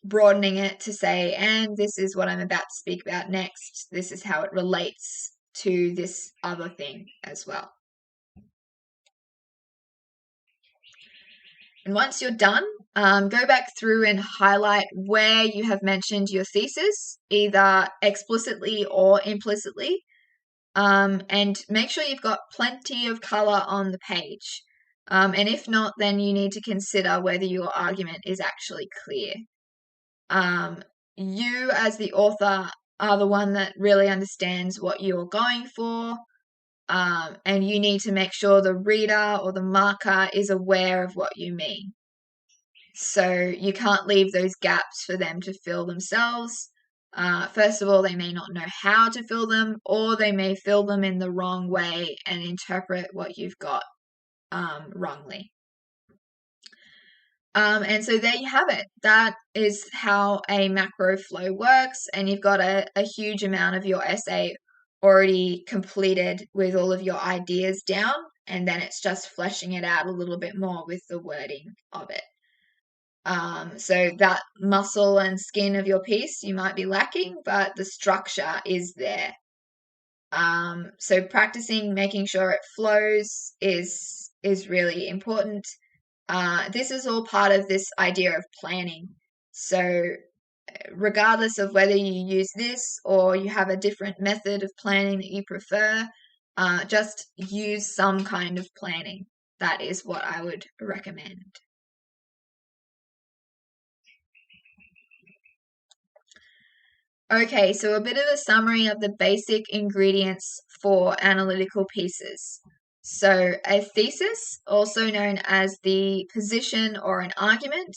broadening it to say, and this is what I'm about to speak about next. This is how it relates to this other thing as well. And once you're done, go back through and highlight where you have mentioned your thesis, either explicitly or implicitly. And make sure you've got plenty of color on the page. And if not, then you need to consider whether your argument is actually clear. You as the author are the one that really understands what you're going for, and you need to make sure the reader or the marker is aware of what you mean. So you can't leave those gaps for them to fill themselves. First of all, they may not know how to fill them, or they may fill them in the wrong way and interpret what you've got wrongly. And so there you have it. That is how a macro flow works, and you've got a huge amount of your essay already completed with all of your ideas down, and then it's just fleshing it out a little bit more with the wording of it. So that muscle and skin of your piece you might be lacking, but the structure is there. So practicing making sure it flows is really important. This is all part of this idea of planning. So regardless of whether you use this or you have a different method of planning that you prefer, just use some kind of planning. That is what I would recommend. Okay, so a bit of a summary of the basic ingredients for analytical pieces. So a thesis, also known as the position or an argument,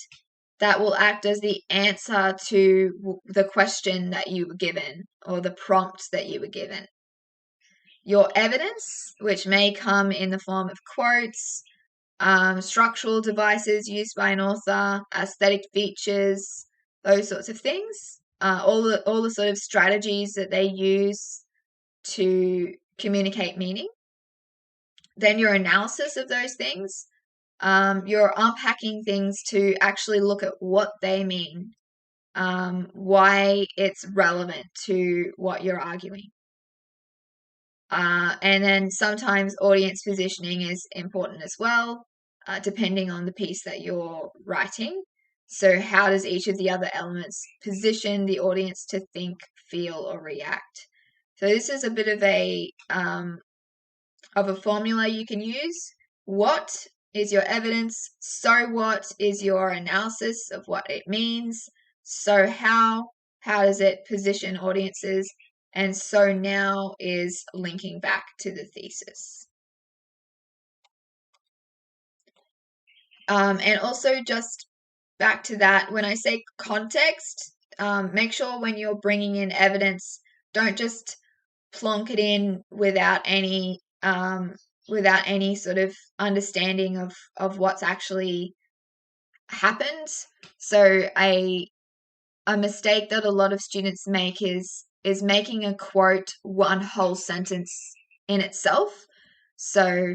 that will act as the answer to the question that you were given or the prompt that you were given. Your evidence, which may come in the form of quotes, structural devices used by an author, aesthetic features, those sorts of things. All the sort of strategies that they use to communicate meaning. Then your analysis of those things. You're unpacking things to actually look at what they mean, why it's relevant to what you're arguing. And then sometimes audience positioning is important as well, depending on the piece that you're writing. So how does each of the other elements position the audience to think, feel, or react? So this is a bit of a of a formula you can use. What is your evidence? So what is your analysis of what it means? So how does it position audiences? And so now is linking back to the thesis. And also just back to that, when I say context, make sure when you're bringing in evidence, don't just plonk it in without any sort of understanding of what's actually happened. So a mistake that a lot of students make is making a quote one whole sentence in itself. So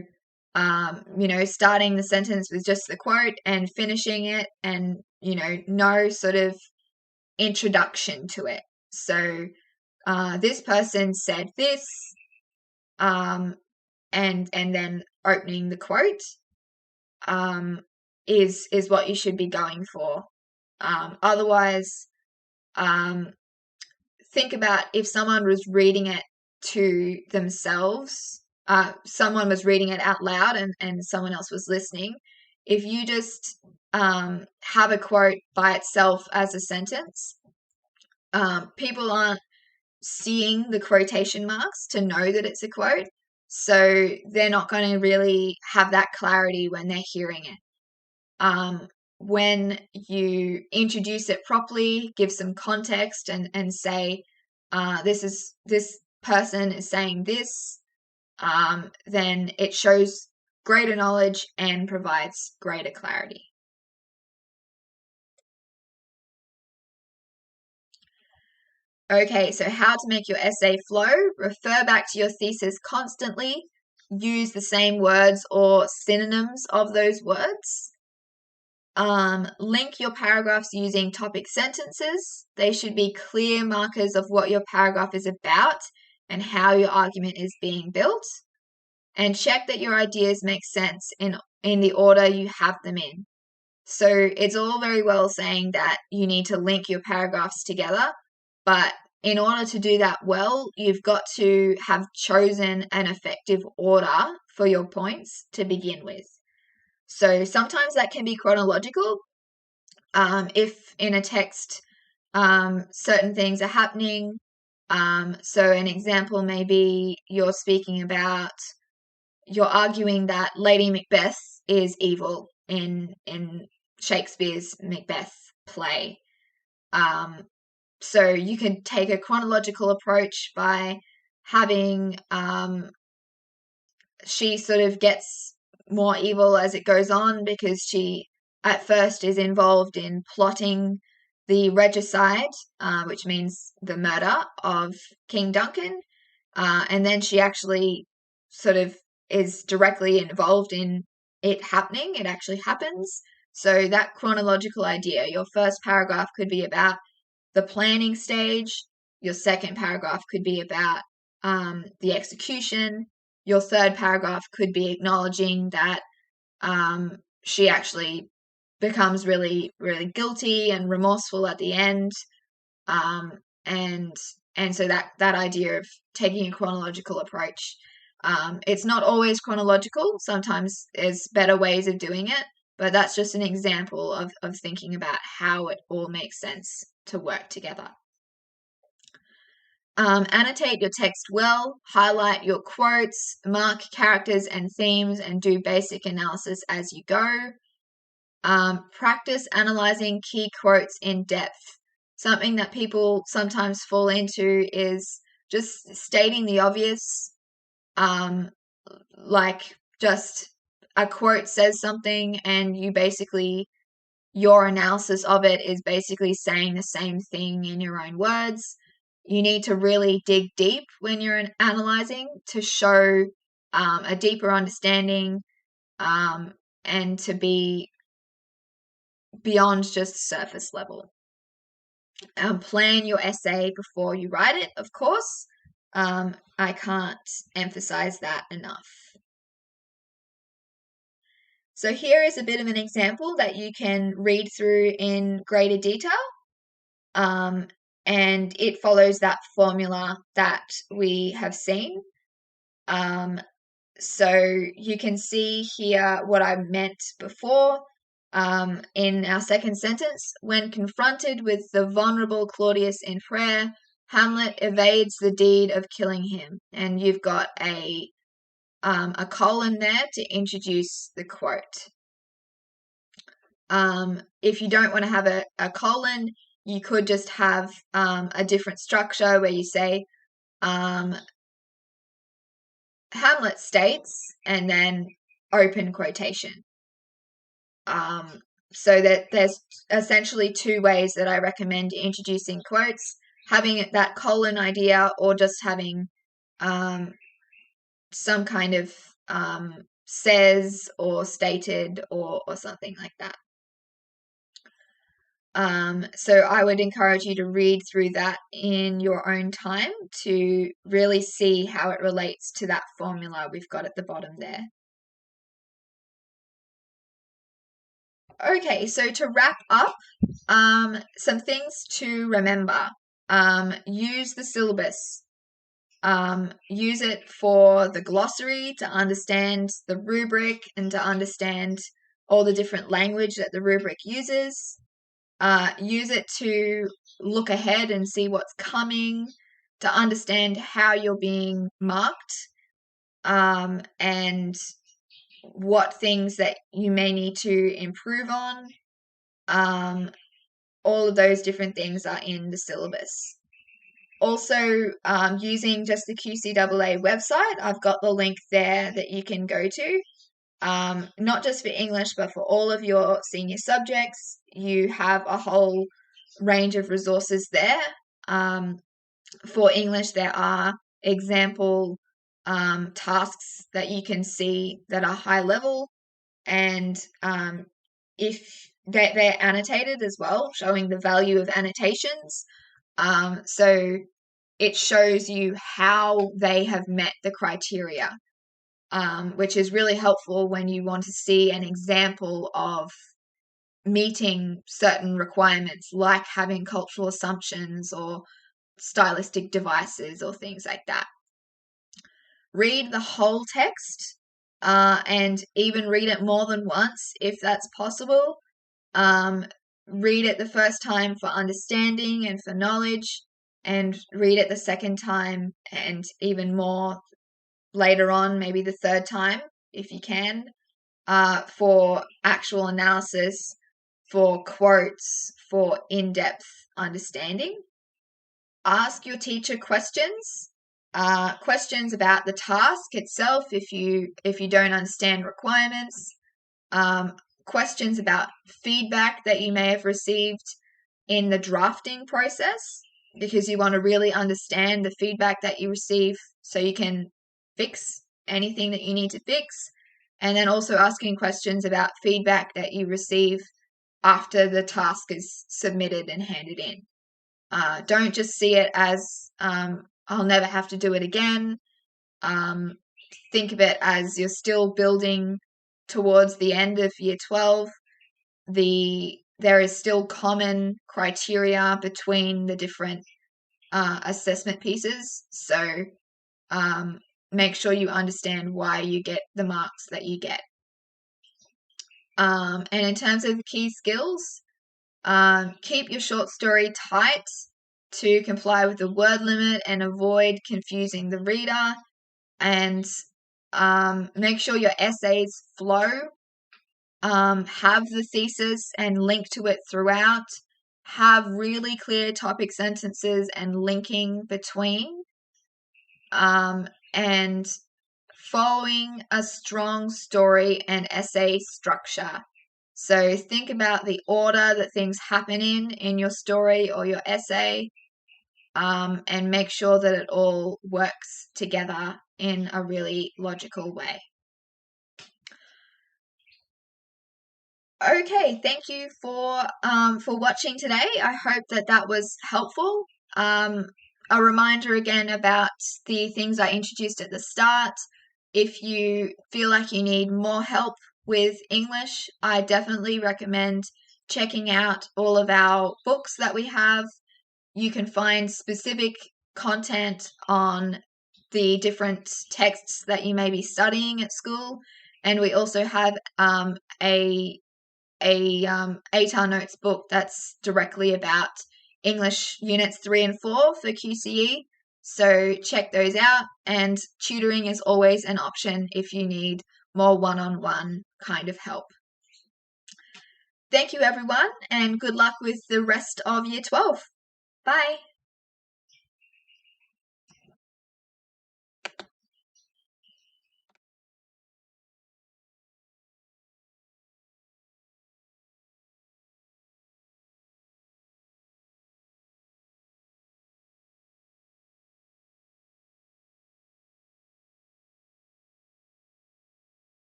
starting the sentence with just the quote and finishing it, and no sort of introduction to it. So this person said this, and then opening the quote is what you should be going for. Otherwise, think about if someone was reading it to themselves, someone was reading it out loud and someone else was listening. If you just have a quote by itself as a sentence, people aren't seeing the quotation marks to know that it's a quote. So they're not going to really have that clarity when they're hearing it. When you introduce it properly, give some context and say, this person is saying this, then it shows greater knowledge and provides greater clarity. Okay, so how to make your essay flow. Refer back to your thesis constantly. Use the same words or synonyms of those words. Link your paragraphs using topic sentences. They should be clear markers of what your paragraph is about and how your argument is being built. And check that your ideas make sense in the order you have them in. So it's all very well saying that you need to link your paragraphs together, but in order to do that well, you've got to have chosen an effective order for your points to begin with. So sometimes that can be chronological. If in a text, certain things are happening. So an example may be you're arguing that Lady Macbeth is evil in Shakespeare's Macbeth play. So you can take a chronological approach by having she sort of gets more evil as it goes on, because she at first is involved in plotting the regicide, which means the murder of King Duncan, and then she actually sort of is directly involved in it happening. It actually happens. So that chronological idea, your first paragraph could be about the planning stage. Your second paragraph could be about the execution. Your third paragraph could be acknowledging that she actually becomes really, really guilty and remorseful at the end. And so that idea of taking a chronological approach. It's not always chronological. Sometimes there's better ways of doing it, but that's just an example of thinking about how it all makes sense to work together. Annotate your text well, highlight your quotes, mark characters and themes, and do basic analysis as you go. Practice analyzing key quotes in depth. Something that people sometimes fall into is just stating the obvious. Like just a quote says something and your analysis of it is basically saying the same thing in your own words. You need to really dig deep when you're analyzing to show a deeper understanding, and to be beyond just surface level. Plan your essay before you write it, of course. I can't emphasize that enough. So here is a bit of an example that you can read through in greater detail. And it follows that formula that we have seen. So you can see here what I meant before. In our second sentence, when confronted with the vulnerable Claudius in prayer, Hamlet evades the deed of killing him. And you've got a colon there to introduce the quote. If you don't want to have a colon, you could just have a different structure where you say, Hamlet states, and then open quotation. So that there's essentially two ways that I recommend introducing quotes, having that colon idea or just having some kind of says or stated or something like that. So I would encourage you to read through that in your own time to really see how it relates to that formula we've got at the bottom there. Okay, so to wrap up, some things to remember. Use the syllabus. Use it for the glossary to understand the rubric and to understand all the different language that the rubric uses. Use it to look ahead and see what's coming, to understand how you're being marked, and what things that you may need to improve on. All of those different things are in the syllabus. Also, using just the QCEE website, I've got the link there that you can go to. Not just for English, but for all of your senior subjects. You have a whole range of resources there. For English, there are example tasks that you can see that are high level, and if they're annotated as well, showing the value of annotations. So it shows you how they have met the criteria, which is really helpful when you want to see an example of meeting certain requirements, like having cultural assumptions or stylistic devices or things like that. Read the whole text, and even read it more than once if that's possible. Read it the first time for understanding and for knowledge, and read it the second time and even more later on, maybe the third time if you can, for actual analysis, for quotes, for in-depth understanding. Ask your teacher questions. Questions about the task itself if you don't understand requirements. Questions about feedback that you may have received in the drafting process, because you want to really understand the feedback that you receive so you can fix anything that you need to fix. And then also asking questions about feedback that you receive after the task is submitted and handed in. Don't just see it as I'll never have to do it again. Think of it as you're still building towards the end of year 12. There is still common criteria between the different assessment pieces. So make sure you understand why you get the marks that you get. And in terms of key skills, keep your short story tight to comply with the word limit and avoid confusing the reader. And make sure your essays flow. Have the thesis and link to it throughout. Have really clear topic sentences and linking between. And following a strong story and essay structure. So think about the order that things happen in your story or your essay, and make sure that it all works together in a really logical way. Okay, thank you for watching today. I hope that was helpful. A reminder again about the things I introduced at the start. If you feel like you need more help with English, I definitely recommend checking out all of our books that we have. You can find specific content on the different texts that you may be studying at school. And we also have a 8-hour notes book that's directly about English Units 3 and 4 for QCE. So check those out, and tutoring is always an option if you need more one-on-one kind of help. Thank you, everyone, and good luck with the rest of Year 12. Bye.